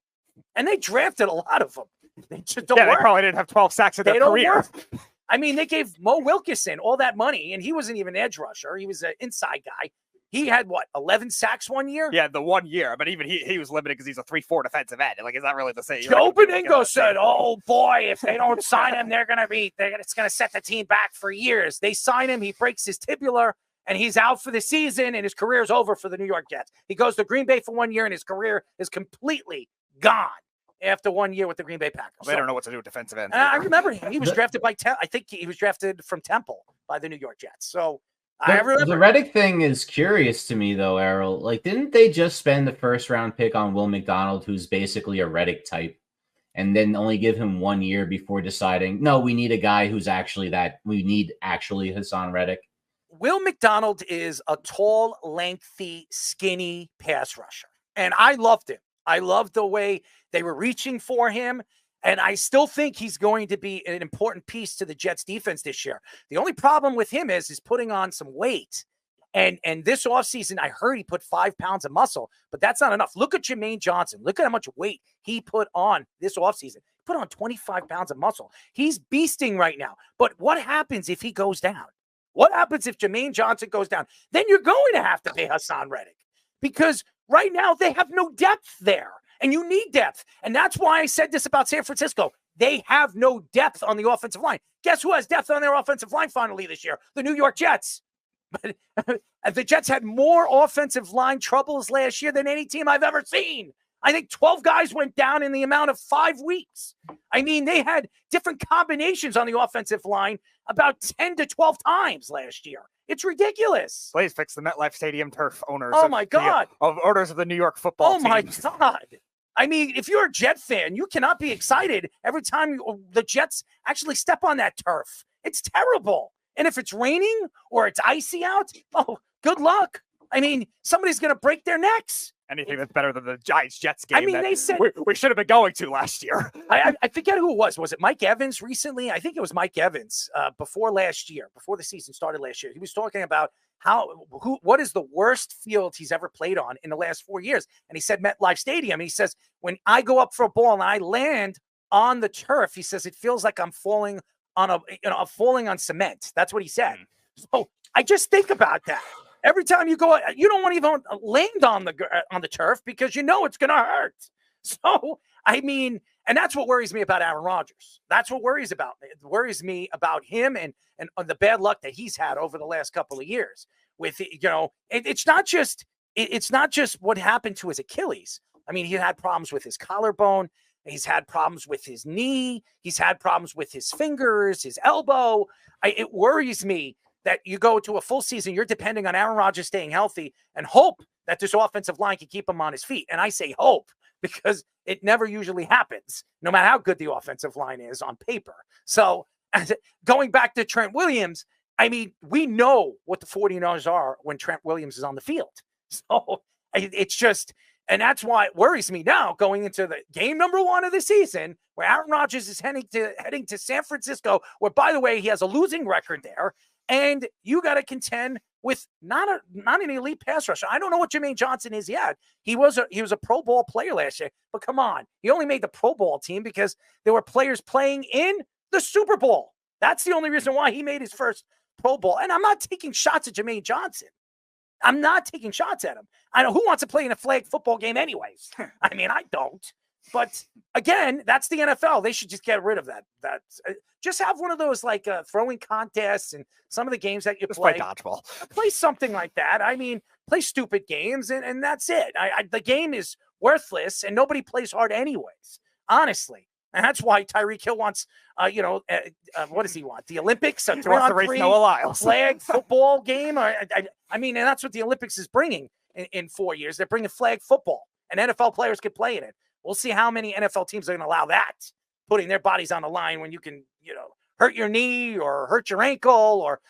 S1: And they drafted a lot of them. They just don't work.
S2: They probably didn't have 12 sacks in their career.
S1: I mean, they gave Mo Wilkerson all that money, and he wasn't even an edge rusher. He was an inside guy. He had, 11 sacks one year?
S2: Yeah, the 1 year. But even he was limited because he's a 3-4 defensive end. Like, is that really the same?
S1: Joe Beningo said, oh, boy, if they don't sign him, it's going to set the team back for years. They sign him, he breaks his tibular, and he's out for the season, and his career is over for the New York Jets. He goes to Green Bay for 1 year, and his career is completely gone after 1 year with the Green Bay Packers.
S2: They don't know what to do with defensive ends.
S1: I remember him. He was drafted by I think he was drafted from Temple by the New York Jets. So
S3: the Reddick thing is curious to me, though, Errol. Like, didn't they just spend the first round pick on Will McDonald, who's basically a Reddick type? and then only give him 1 year before deciding, no, we need a guy who's actually Hassan Reddick?
S1: Will McDonald is a tall, lengthy, skinny pass rusher. And I loved him. I loved the way they were reaching for him. And I still think he's going to be an important piece to the Jets defense this year. The only problem with him is putting on some weight. And this offseason, I heard he put 5 pounds of muscle, but that's not enough. Look at Jermaine Johnson. Look at how much weight he put on this offseason. He put on 25 pounds of muscle. He's beasting right now. But what happens if he goes down? What happens if Jermaine Johnson goes down? Then you're going to have to pay Hassan Reddick, because right now they have no depth there, and you need depth. And that's why I said this about San Francisco. They have no depth on the offensive line. Guess who has depth on their offensive line finally this year? The New York Jets. But the Jets had more offensive line troubles last year than any team I've ever seen. I think 12 guys went down in the amount of 5 weeks. I mean, they had different combinations on the offensive line about 10 to 12 times last year. It's ridiculous.
S2: Please fix the MetLife Stadium turf owners.
S1: Oh, my God.
S2: Owners of the New York football team.
S1: Oh, my God. I mean, if you're a Jet fan, you cannot be excited every time the Jets actually step on that turf. It's terrible. And if it's raining or it's icy out, oh, good luck. I mean, somebody's going to break their necks.
S2: Anything that's better than the Giants-Jets game.
S1: I mean, they said
S2: we should have been going to last year.
S1: I forget who it was. Was it Mike Evans recently? I think it was Mike Evans before last year, before the season started last year. He was talking about what is the worst field he's ever played on in the last 4 years. And he said MetLife Stadium. And he says, when I go up for a ball and I land on the turf, he says, it feels like I'm falling on cement. That's what he said. So I just think about that. Every time you go, you don't want to even land on the turf because you know it's going to hurt. So, I mean, and that's what worries me about Aaron Rodgers. That's what worries me about him and the bad luck that he's had over the last couple of years. With, it's not just what happened to his Achilles. I mean, he had problems with his collarbone. He's had problems with his knee. He's had problems with his fingers, his elbow. It worries me that you go to a full season, you're depending on Aaron Rodgers staying healthy and hope that this offensive line can keep him on his feet. And I say hope because it never usually happens, no matter how good the offensive line is on paper. So going back to Trent Williams, I mean, we know what the 49ers are when Trent Williams is on the field. So it's just, and that's why it worries me now going into the game number 1 of the season where Aaron Rodgers is heading to San Francisco, where, by the way, he has a losing record there. And you got to contend with not an elite pass rusher. I don't know what Jermaine Johnson is yet. He was a Pro Bowl player last year, but come on. He only made the Pro Bowl team because there were players playing in the Super Bowl. That's the only reason why he made his first Pro Bowl. And I'm not taking shots at Jermaine Johnson. I'm not taking shots at him. I know who wants to play in a flag football game anyways. I mean, I don't. But again, that's the NFL. They should just get rid of that. Just have one of those like throwing contests and some of the games that you play.
S2: Play dodgeball.
S1: Play something like that. I mean, play stupid games and that's it. The game is worthless and nobody plays hard anyways, honestly. And that's why Tyreek Hill wants, what does he want? The Olympics, a 3-on-3 flag football game. I mean, and that's what the Olympics is bringing in 4 years. They're bringing flag football, and NFL players can play in it. We'll see how many NFL teams are going to allow that, putting their bodies on the line when you can, hurt your knee or hurt your ankle or,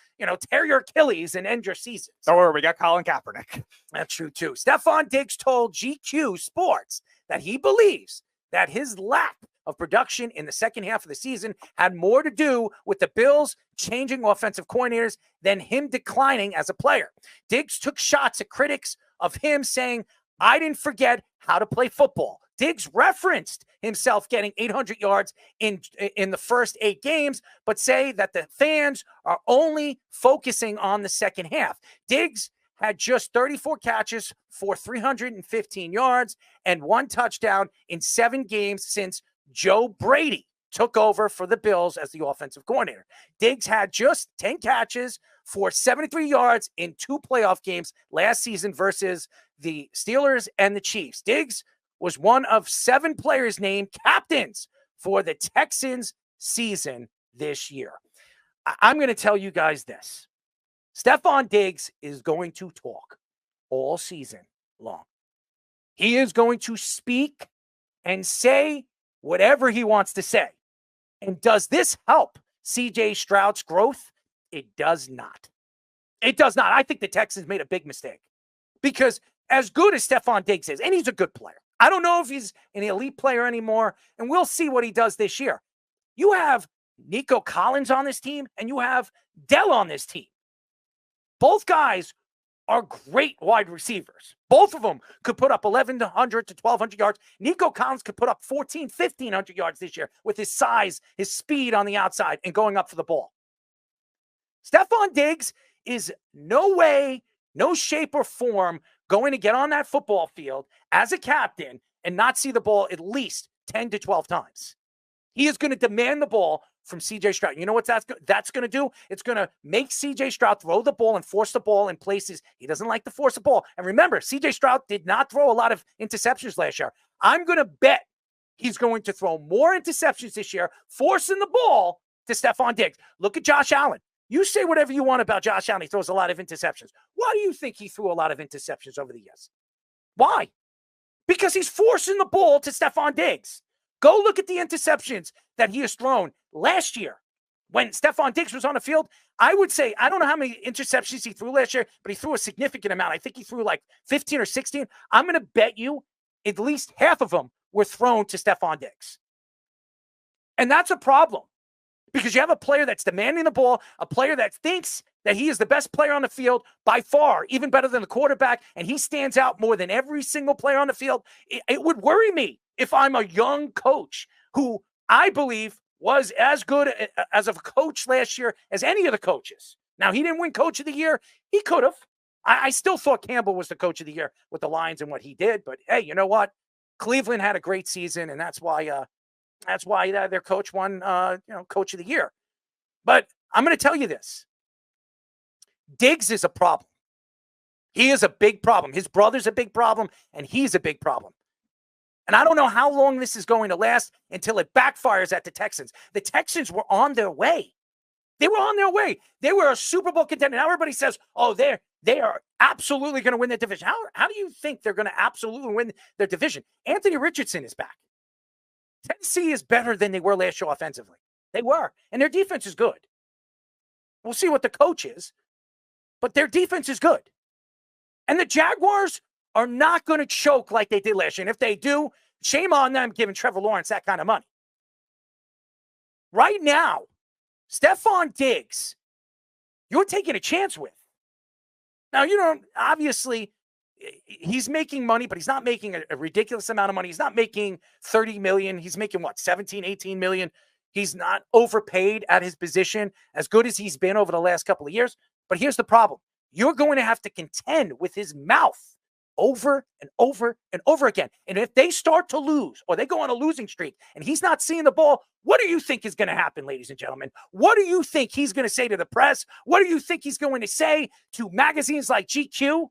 S1: tear your Achilles and end your season.
S2: Don't worry, we got Colin Kaepernick.
S1: That's true, too. Stefon Diggs told GQ Sports that he believes that his lack of production in the second half of the season had more to do with the Bills changing offensive coordinators than him declining as a player. Diggs took shots at critics of him saying, I didn't forget how to play football. Diggs referenced himself getting 800 yards in the first 8 games, but say that the fans are only focusing on the second half. Diggs had just 34 catches for 315 yards and 1 touchdown in 7 games since Joe Brady took over for the Bills as the offensive coordinator. Diggs had just 10 catches for 73 yards in 2 playoff games last season versus the Steelers and the Chiefs. Diggs was one of 7 players named captains for the Texans season this year. I'm going to tell you guys this. Stefon Diggs is going to talk all season long. He is going to speak and say whatever he wants to say. And does this help CJ Stroud's growth? It does not. It does not. I think the Texans made a big mistake because as good as Stefon Diggs is, and he's a good player, I don't know if he's an elite player anymore, and we'll see what he does this year. You have Nico Collins on this team, and you have Dell on this team. Both guys are great wide receivers. Both of them could put up 1,100 to 1,200 yards. Nico Collins could put up 1,500 yards this year with his size, his speed on the outside, and going up for the ball. Stefon Diggs is no way, no shape or form going to get on that football field as a captain and not see the ball at least 10 to 12 times. He is going to demand the ball from CJ Stroud. You know what that's going to do? It's going to make CJ Stroud throw the ball and force the ball in places he doesn't like to force the ball. And remember, CJ Stroud did not throw a lot of interceptions last year. I'm going to bet he's going to throw more interceptions this year, forcing the ball to Stefon Diggs. Look at Josh Allen. You say whatever you want about Josh Allen. He throws a lot of interceptions. Why do you think he threw a lot of interceptions over the years? Why? Because he's forcing the ball to Stefon Diggs. Go look at the interceptions that he has thrown last year. When Stefon Diggs was on the field, I would say, I don't know how many interceptions he threw last year, but he threw a significant amount. I think he threw like 15 or 16. I'm going to bet you at least half of them were thrown to Stefon Diggs. And that's a problem because you have a player that's demanding the ball, a player that thinks that he is the best player on the field by far, even better than the quarterback, and he stands out more than every single player on the field. It would worry me if I'm a young coach who I believe was as good as a coach last year as any of the coaches. Now, he didn't win Coach of the Year. He could have. I still thought Campbell was the Coach of the Year with the Lions and what he did. But, hey, you know what? Cleveland had a great season, and that's why their coach won Coach of the Year. But I'm going to tell you this. Diggs is a problem. He is a big problem. His brother's a big problem, and he's a big problem. And I don't know how long this is going to last until it backfires at the Texans. The Texans were on their way. They were on their way. They were a Super Bowl contender. Now everybody says, oh, they are absolutely going to win their division. How do you think they're going to absolutely win their division? Anthony Richardson is back. Tennessee is better than they were last year offensively. They were. And their defense is good. We'll see what the coach is. But their defense is good. And the Jaguars are not going to choke like they did last year. And if they do, shame on them giving Trevor Lawrence that kind of money. Right now, Stefon Diggs, you're taking a chance with. Now, obviously, he's making money, but he's not making a ridiculous amount of money. He's not making $30 million. He's making, 17, 18 million. He's not overpaid at his position, as good as he's been over the last couple of years. But here's the problem. You're going to have to contend with his mouth over and over and over again. And if they start to lose or they go on a losing streak and he's not seeing the ball, what do you think is going to happen, ladies and gentlemen? What do you think he's going to say to the press? What do you think he's going to say to magazines like GQ?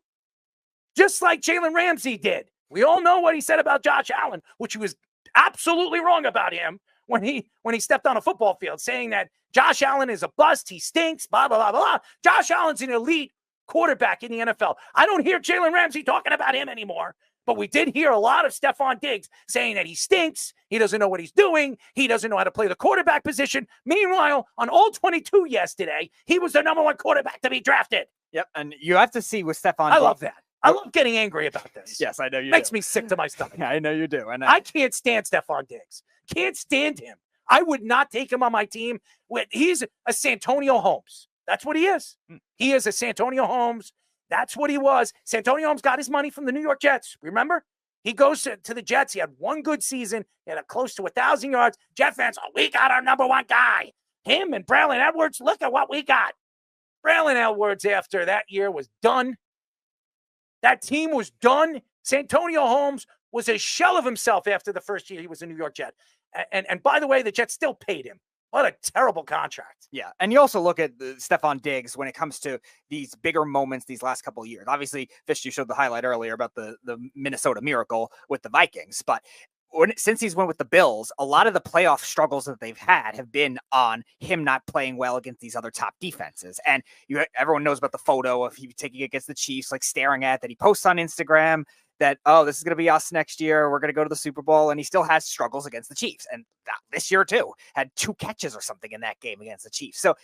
S1: Just like Jalen Ramsey did. We all know what he said about Josh Allen, which he was absolutely wrong about him when he stepped on a football field, saying that Josh Allen is a bust, he stinks, blah, blah, blah, blah. Josh Allen's an elite quarterback in the NFL. I don't hear Jalen Ramsey talking about him anymore, but we did hear a lot of Stefon Diggs saying that he stinks, he doesn't know what he's doing, he doesn't know how to play the quarterback position. Meanwhile, on All 22 yesterday, he was the number one quarterback to be drafted.
S2: Yep, and you have to see with Stefon Diggs.
S1: I love that. I love getting angry about this.
S2: Yes, I know you
S1: Makes
S2: do.
S1: me sick to my stomach.
S2: I know you do. And
S1: I can't stand Stefon Diggs. Can't stand him. I would not take him on my team. He's a Santonio Holmes. That's what he is. He is a Santonio Holmes. That's what he was. Santonio Holmes got his money from the New York Jets. Remember? He goes to the Jets. He had one good season. He had close to 1,000 yards. Jet fans, we got our number one guy. Him and Braylon Edwards, look at what we got. Braylon Edwards, after that year, was done. That team was done. Santonio Holmes was a shell of himself after the first year he was a New York Jet. And by the way, the Jets still paid him. What a terrible contract.
S2: Yeah, and you also look at Stefon Diggs when it comes to these bigger moments these last couple of years. Obviously, Fish, you showed the highlight earlier about the Minnesota Miracle with the Vikings. But since he's went with the Bills, a lot of the playoff struggles that they've had have been on him not playing well against these other top defenses. And everyone knows about the photo of he taking against the Chiefs, like staring at that he posts on Instagram. that, oh, this is going to be us next year. We're going to go to the Super Bowl. And he still has struggles against the Chiefs. And this year, too, had 2 catches or something in that game against the Chiefs. So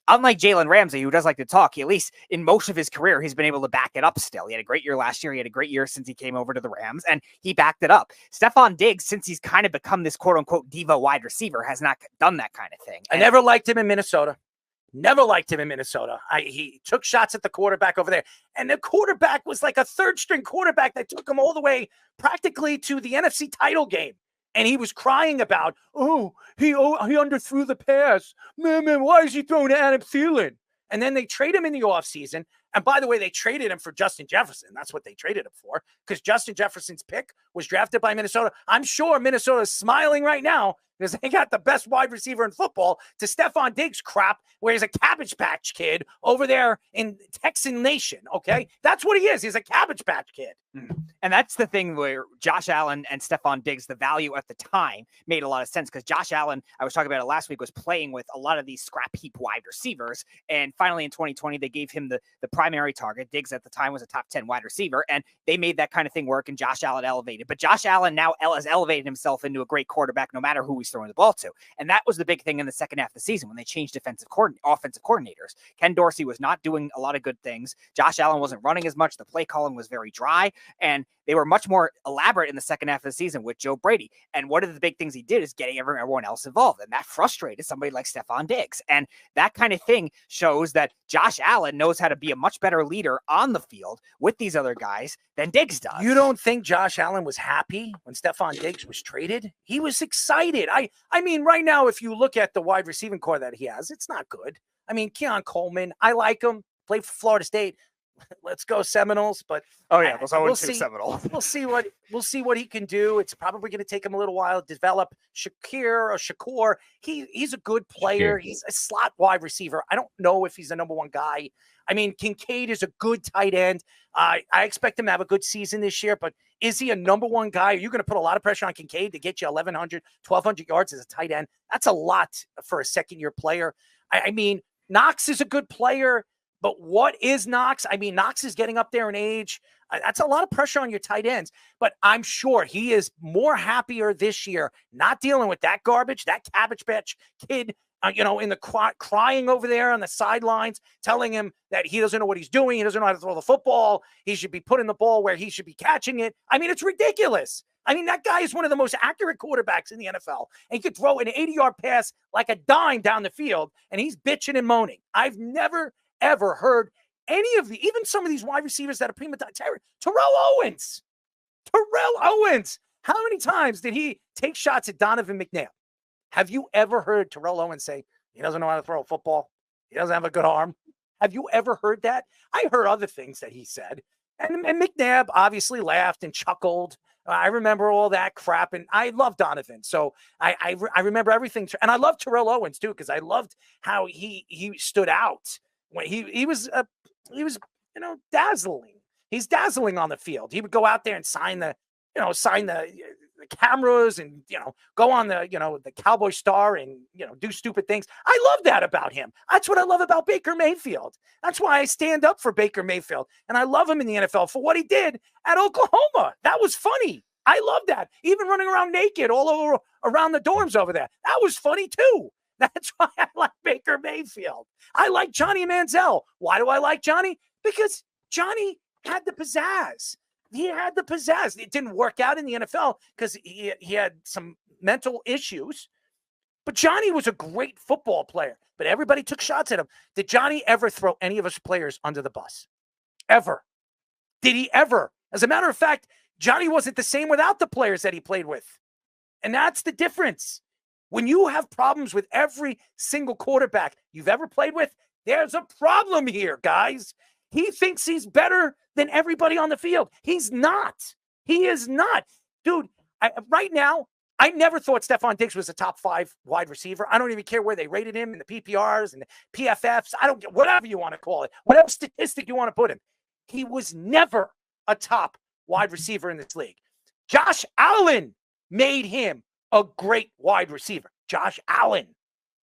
S2: unlike Jalen Ramsey, who does like to talk, at least in most of his career, he's been able to back it up still. He had a great year last year. He had a great year since he came over to the Rams, and he backed it up. Stefon Diggs, since he's kind of become this quote-unquote diva wide receiver, has not done that kind of thing.
S1: I never liked him in Minnesota. Never liked him in Minnesota. He took shots at the quarterback over there. And the quarterback was like a third-string quarterback that took him all the way practically to the NFC title game. And he was crying about, he underthrew the pass. Man, why is he throwing to Adam Thielen? And then they trade him in the offseason. And by the way, they traded him for Justin Jefferson. That's what they traded him for, because Justin Jefferson's pick was drafted by Minnesota. I'm sure Minnesota's smiling right now because they got the best wide receiver in football to Stefon Diggs crap, where he's a Cabbage Patch Kid over there in Texan Nation, okay? That's what he is. He's a Cabbage Patch Kid.
S2: And that's the thing where Josh Allen and Stefon Diggs, the value at the time made a lot of sense, because Josh Allen, I was talking about it last week, was playing with a lot of these scrap heap wide receivers. And finally in 2020, they gave him the primary target. Diggs at the time was a top 10 wide receiver, and they made that kind of thing work, and Josh Allen elevated. But Josh Allen now has elevated himself into a great quarterback no matter who he's throwing the ball to. And that was the big thing in the second half of the season when they changed offensive coordinators. Ken Dorsey was not doing a lot of good things. Josh Allen wasn't running as much. The play calling was very dry, and they were much more elaborate in the second half of the season with Joe Brady. And one of the big things he did is getting everyone else involved. And that frustrated somebody like Stefon Diggs. And that kind of thing shows that Josh Allen knows how to be a much better leader on the field with these other guys than Diggs does.
S1: You don't think Josh Allen was happy when Stefon Diggs was traded? He was excited. I mean, right now, if you look at the wide receiving core that he has, it's not good. I mean, Keon Coleman, I like him. Played for Florida State. Let's go Seminoles, but
S2: we'll see Seminoles.
S1: We'll see what he can do. It's probably going to take him a little while to develop. Shakur. He's a good player. He's a slot wide receiver. I don't know if he's the number one guy. I mean, Kincaid is a good tight end. I expect him to have a good season this year, but is he a number one guy? Are you going to put a lot of pressure on Kincaid to get you 1,100, 1,200 yards as a tight end? That's a lot for a second-year player. I mean, Knox is a good player. But what is Knox? I mean, Knox is getting up there in age. That's a lot of pressure on your tight ends. But I'm sure he is more happier this year not dealing with that garbage, that Cabbage Patch Kid, in the crying over there on the sidelines, telling him that he doesn't know what he's doing. He doesn't know how to throw the football. He should be putting the ball where he should be catching it. I mean, it's ridiculous. I mean, that guy is one of the most accurate quarterbacks in the NFL. And he could throw an 80-yard pass like a dime down the field, and he's bitching and moaning. I've never ever heard any of even some of these wide receivers that are prima donna. Terrell Owens. How many times did he take shots at Donovan McNabb? Have you ever heard Terrell Owens say he doesn't know how to throw a football? He doesn't have a good arm. Have you ever heard that? I heard other things that he said. And McNabb obviously laughed and chuckled. I remember all that crap, and I love Donovan. So I remember everything. And I love Terrell Owens too, because I loved how he stood out. When he was dazzling. He's dazzling on the field. He would go out there and sign the cameras and, go on the Cowboy Star and, do stupid things. I love that about him. That's what I love about Baker Mayfield. That's why I stand up for Baker Mayfield. And I love him in the NFL for what he did at Oklahoma. That was funny. I love that. Even running around naked all over around the dorms over there. That was funny too. That's why I like Baker Mayfield. I like Johnny Manziel. Why do I like Johnny? Because Johnny had the pizzazz. He had the pizzazz. It didn't work out in the NFL because he had some mental issues. But Johnny was a great football player. But everybody took shots at him. Did Johnny ever throw any of his players under the bus? Ever? Did he ever? As a matter of fact, Johnny wasn't the same without the players that he played with. And that's the difference. When you have problems with every single quarterback you've ever played with, there's a problem here, guys. He thinks he's better than everybody on the field. He's not. He is not. Dude, right now, I never thought Stefon Diggs was a top 5 wide receiver. I don't even care where they rated him in the PPRs and the PFFs. I don't get whatever you want to call it, whatever statistic you want to put him. He was never a top wide receiver in this league. Josh Allen made him a great wide receiver. Josh Allen.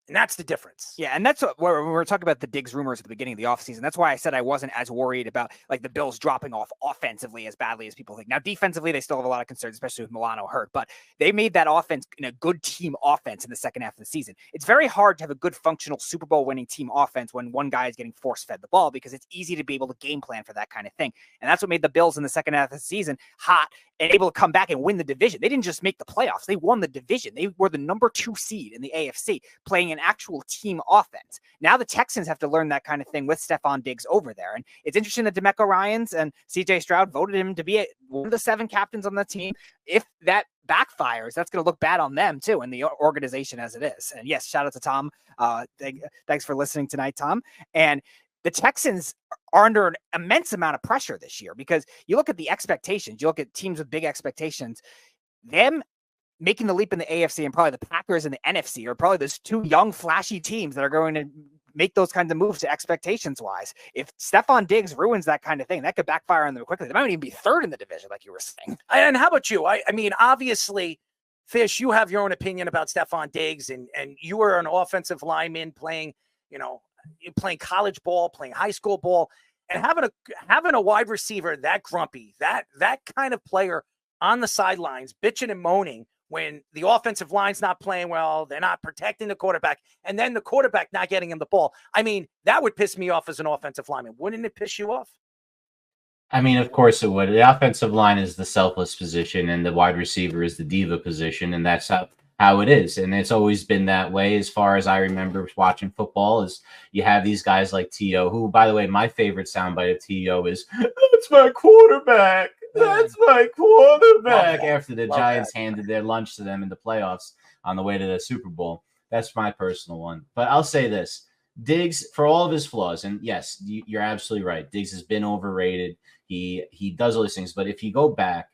S1: And that's the difference.
S2: Yeah, and that's what when we were talking about the Diggs rumors at the beginning of the offseason. That's why I said I wasn't as worried about like the Bills dropping off offensively as badly as people think. Now, defensively, they still have a lot of concerns, especially with Milano hurt, but they made that offense in a good team offense in the second half of the season. It's very hard to have a good functional Super Bowl winning team offense when one guy is getting force fed the ball, because it's easy to be able to game plan for that kind of thing. And that's what made the Bills in the second half of the season hot and able to come back and win the division. They didn't just make the playoffs. They won the division. They were the number 2 seed in the AFC, playing an actual team offense. Now the Texans have to learn that kind of thing with Stefon Diggs over there. And it's interesting that DeMeco Ryans and CJ Stroud voted him to be one of the 7 captains on the team. If that backfires, that's going to look bad on them too, and the organization as it is. And yes, shout out to Tom. Thanks for listening tonight, Tom. And the Texans are under an immense amount of pressure this year, because you look at the expectations, you look at teams with big expectations, them making the leap in the AFC and probably the Packers in the NFC are probably those 2 young, flashy teams that are going to make those kinds of moves to expectations wise. If Stefon Diggs ruins that kind of thing, that could backfire on them quickly. They might even be 3rd in the division, like you were saying.
S1: And how about you? I mean, obviously, Fish, you have your own opinion about Stefon Diggs, and you were an offensive lineman playing, playing college ball, playing high school ball, and having a wide receiver that grumpy, that kind of player on the sidelines, bitching and moaning when the offensive line's not playing well, they're not protecting the quarterback, and then the quarterback not getting him the ball. I mean, that would piss me off as an offensive lineman. Wouldn't it piss you off?
S3: I mean, of course it would. The offensive line is the selfless position, and the wide receiver is the diva position, and that's how it is. And it's always been that way as far as I remember watching football. Is you have these guys like T.O., who, by the way, my favorite soundbite of T.O. is, "That's my quarterback. That's my quarterback," after the Giants handed their lunch to them in the playoffs on the way to the Super Bowl. That's my personal one. But I'll say this. Diggs, for all of his flaws, and yes, you're absolutely right, Diggs has been overrated. He does all these things. But if you go back,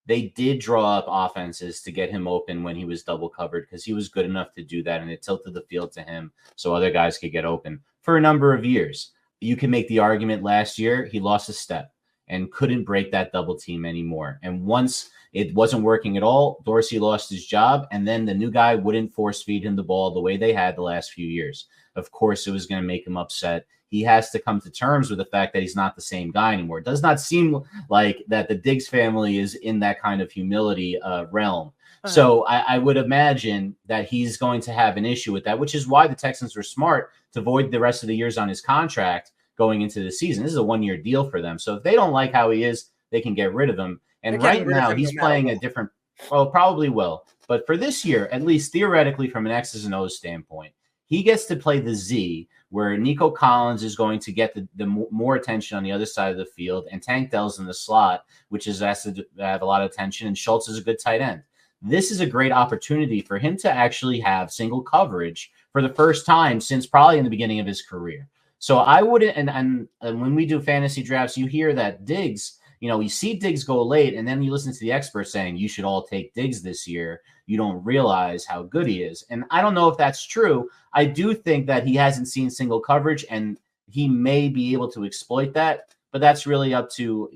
S3: they did draw up offenses to get him open when he was double covered, because he was good enough to do that, and it tilted the field to him so other guys could get open for a number of years. You can make the argument last year he lost a step and couldn't break that double team anymore. And once it wasn't working at all, Dorsey lost his job, and then the new guy wouldn't force feed him the ball the way they had the last few years. Of course, it was going to make him upset. He has to come to terms with the fact that he's not the same guy anymore. It does not seem like that the Diggs family is in that kind of humility realm. So I would imagine that he's going to have an issue with that, which is why the Texans were smart to void the rest of the years on his contract going into the season. This is a 1-year deal for them. So if they don't like how he is, they can get rid of him. And right now he's playing a different, well, probably will. But for this year, at least theoretically from an X's and O's standpoint, he gets to play the Z, where Nico Collins is going to get the more attention on the other side of the field, and Tank Dell's in the slot, which is has to have a lot of attention, and Schultz is a good tight end. This is a great opportunity for him to actually have single coverage for the first time since probably in the beginning of his career. So I wouldn't, and when we do fantasy drafts, you hear that Diggs, you see Diggs go late, and then you listen to the experts saying you should all take Diggs this year. You don't realize how good he is. And I don't know if that's true. I do think that he hasn't seen single coverage, and he may be able to exploit that, but that's really up to,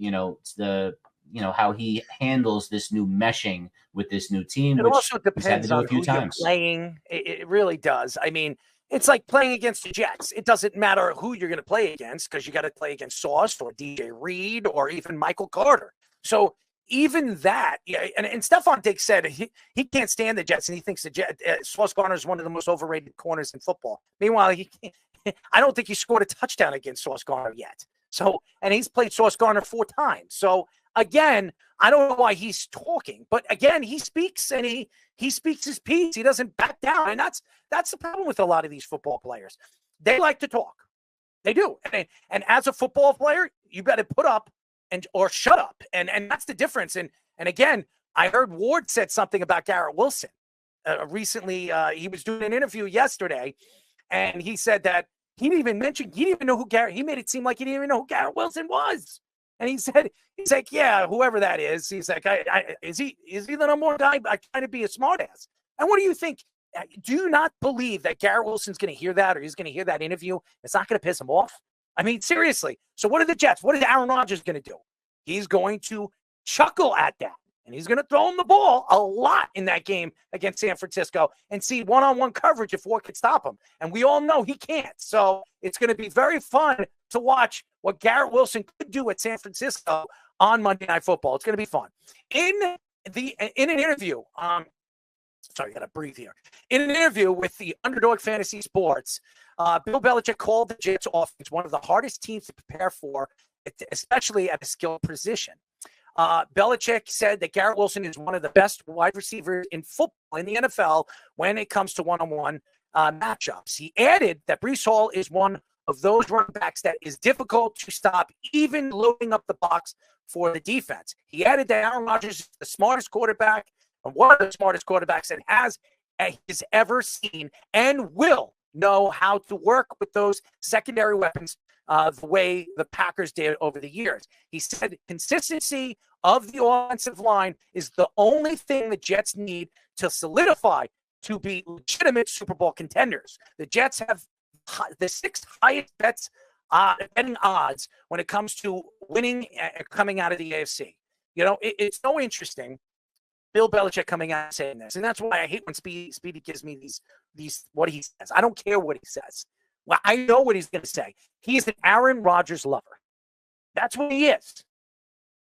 S3: how he handles this new meshing with this new team.
S1: It also depends on who you're playing. It really does. I mean, it's like playing against the Jets. It doesn't matter who you're going to play against, because you got to play against Sauce or DJ Reed or even Michael Carter. So even that, and Stefon Diggs said he can't stand the Jets, and he thinks Sauce Gardner is one of the most overrated corners in football. Meanwhile, I don't think he scored a touchdown against Sauce Gardner yet. So, and he's played Sauce Gardner 4 times. So again, I don't know why he's talking, but again, he speaks, and he speaks his piece. He doesn't back down, and that's the problem with a lot of these football players. They like to talk. They do. And as a football player, you better put up or shut up. And that's the difference. And again, I heard Ward said something about Garrett Wilson recently. He was doing an interview yesterday, and he said that he didn't even know who Garrett, he made it seem like he didn't even know who Garrett Wilson was. And he's like, yeah, whoever that is. He's like, is he the number one guy? I try to be a smartass. And what do you think? Do you not believe that Garrett Wilson's going to hear that, or he's going to hear that interview? It's not going to piss him off. I mean, seriously. So what are the Jets? What is Aaron Rodgers going to do? He's going to chuckle at that. And he's going to throw him the ball a lot in that game against San Francisco and see one-on-one coverage if Ward can stop him. And we all know he can't. So it's going to be very fun to watch what Garrett Wilson could do at San Francisco on Monday Night Football. It's going to be fun. In an interview, sorry, I got to breathe here. In an interview with the Underdog Fantasy Sports, Bill Belichick called the Jets offense one of the hardest teams to prepare for, especially at a skilled position. Belichick said that Garrett Wilson is one of the best wide receivers in football in the NFL when it comes to one-on-one matchups. He added that Breece Hall is one of those running backs that is difficult to stop, even loading up the box for the defense. He added that Aaron Rodgers is the smartest quarterback, and one of the smartest quarterbacks that has ever seen, and will know how to work with those secondary weapons the way the Packers did over the years. He said consistency of the offensive line is the only thing the Jets need to solidify to be legitimate Super Bowl contenders. The Jets have the 6th highest betting odds when it comes to winning coming out of the AFC. You know, it's so interesting. Bill Belichick coming out and saying this. And that's why I hate when Speedy gives me these what he says. I don't care what he says. Well, I know what he's going to say. He's an Aaron Rodgers lover. That's what he is.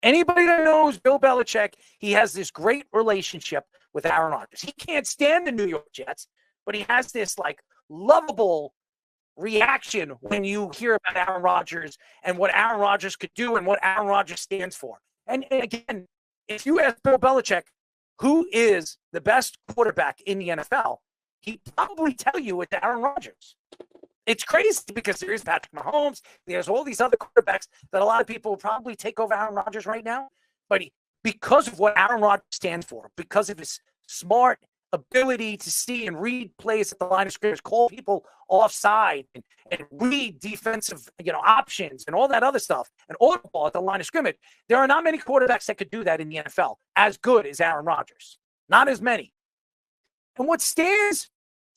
S1: Anybody that knows Bill Belichick, he has this great relationship with Aaron Rodgers. He can't stand the New York Jets, but he has this like lovable reaction when you hear about Aaron Rodgers and what Aaron Rodgers could do and what Aaron Rodgers stands for. And again, if you ask Bill Belichick who is the best quarterback in the NFL, he'd probably tell you it's Aaron Rodgers. It's crazy because there's Patrick Mahomes. There's all these other quarterbacks that a lot of people will probably take over Aaron Rodgers right now. But because of what Aaron Rodgers stands for, because of his smart ability to see and read plays at the line of scrimmage, call people offside and read defensive options and all that other stuff, and audible at the line of scrimmage, there are not many quarterbacks that could do that in the NFL as good as Aaron Rodgers. Not as many. And what stands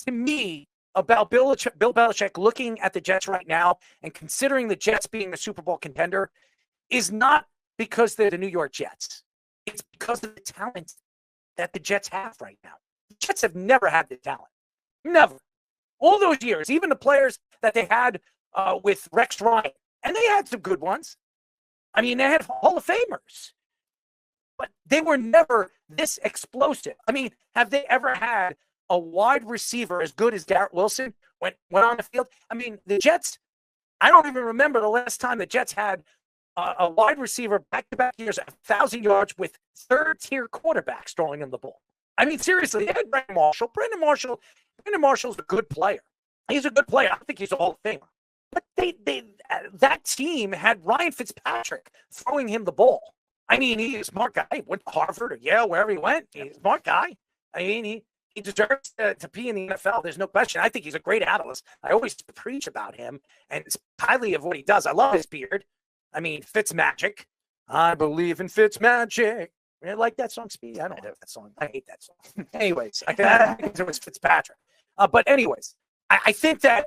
S1: to me about Bill Belichick looking at the Jets right now and considering the Jets being the Super Bowl contender is not because they're the New York Jets. It's because of the talent that the Jets have right now. The Jets have never had the talent. Never. All those years, even the players that they had with Rex Ryan, and they had some good ones. I mean, they had Hall of Famers. But they were never this explosive. I mean, have they ever had a wide receiver as good as Garrett Wilson went on the field? I mean, the Jets, I don't even remember the last time the Jets had a wide receiver back-to-back years, 1,000 yards with third-tier quarterbacks throwing him the ball. I mean, seriously, they had Brandon Marshall. Brandon Marshall's a good player. He's a good player. I think he's a Hall of Famer. But that team had Ryan Fitzpatrick throwing him the ball. I mean, he's a smart guy. He went to Harvard or Yale, wherever he went. He's a smart guy. I mean, he deserves to be in the NFL. There's no question. I think he's a great analyst. I always preach about him, and it's highly of what he does. I love his beard. I mean, Fitzmagic. I believe in Fitzmagic. You like that song, Speedy? I don't have that song. I hate that song. Anyways, I think it was Fitzpatrick. But anyways, I think that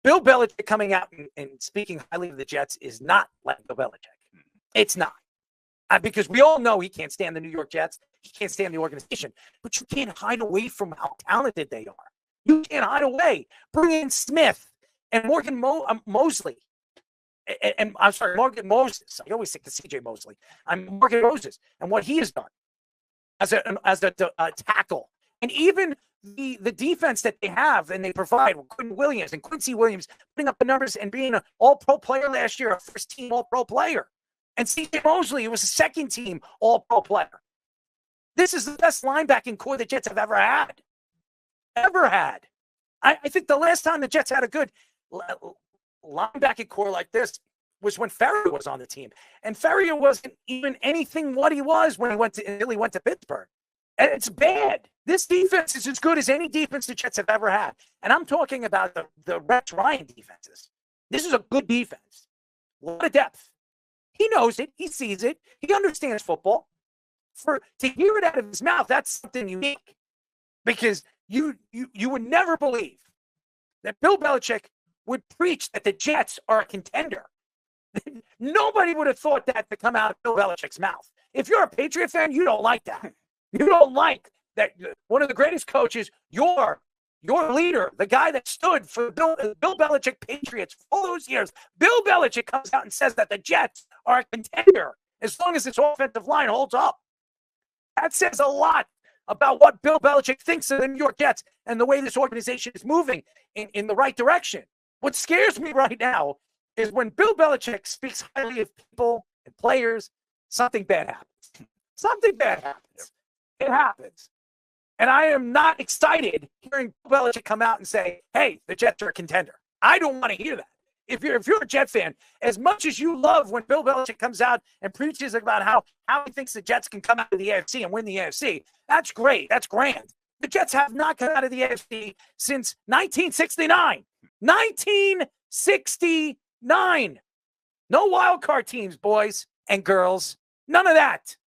S1: Bill Belichick coming out and speaking highly of the Jets is not like Bill Belichick. It's not. Because we all know he can't stand the New York Jets. He can't stand the organization. But you can't hide away from how talented they are. You can't hide away. Bring in Smith and Morgan Mosley. And I'm sorry, Morgan Moses. I always think to CJ Mosley. I'm Morgan Moses and what he has done as a tackle. And even the defense that they have and they provide with Quincy Williams putting up the numbers and being an all-pro player last year, a first-team all-pro player. And CJ Mosley was a second-team all-pro player. This is the best linebacking core the Jets have ever had. Ever had. I think the last time the Jets had a good linebacking core like this was when Ferrier was on the team. And Ferrier wasn't even anything what he was when he went to Pittsburgh. And it's bad. This defense is as good as any defense the Jets have ever had. And I'm talking about the Rex Ryan defenses. This is a good defense. A lot of depth. He knows it. He sees it. He understands football. To hear it out of his mouth, that's something unique. Because you would never believe that Bill Belichick would preach that the Jets are a contender. Nobody would have thought that to come out of Bill Belichick's mouth. If you're a Patriot fan, you don't like that. You don't like that one of the greatest coaches, your leader, the guy that stood for Bill Belichick Patriots for all those years, Bill Belichick comes out and says that the Jets are a contender as long as this offensive line holds up. That says a lot about what Bill Belichick thinks of the New York Jets and the way this organization is moving in the right direction. What scares me right now is when Bill Belichick speaks highly of people and players, something bad happens. Something bad happens. It happens. And I am not excited hearing Bill Belichick come out and say, hey, the Jets are a contender. I don't want to hear that. If you're a Jet fan, as much as you love when Bill Belichick comes out and preaches about how he thinks the Jets can come out of the AFC and win the AFC, that's great. That's grand. The Jets have not come out of the AFC since 1969. 1969. No wild card teams, boys and girls. None of that.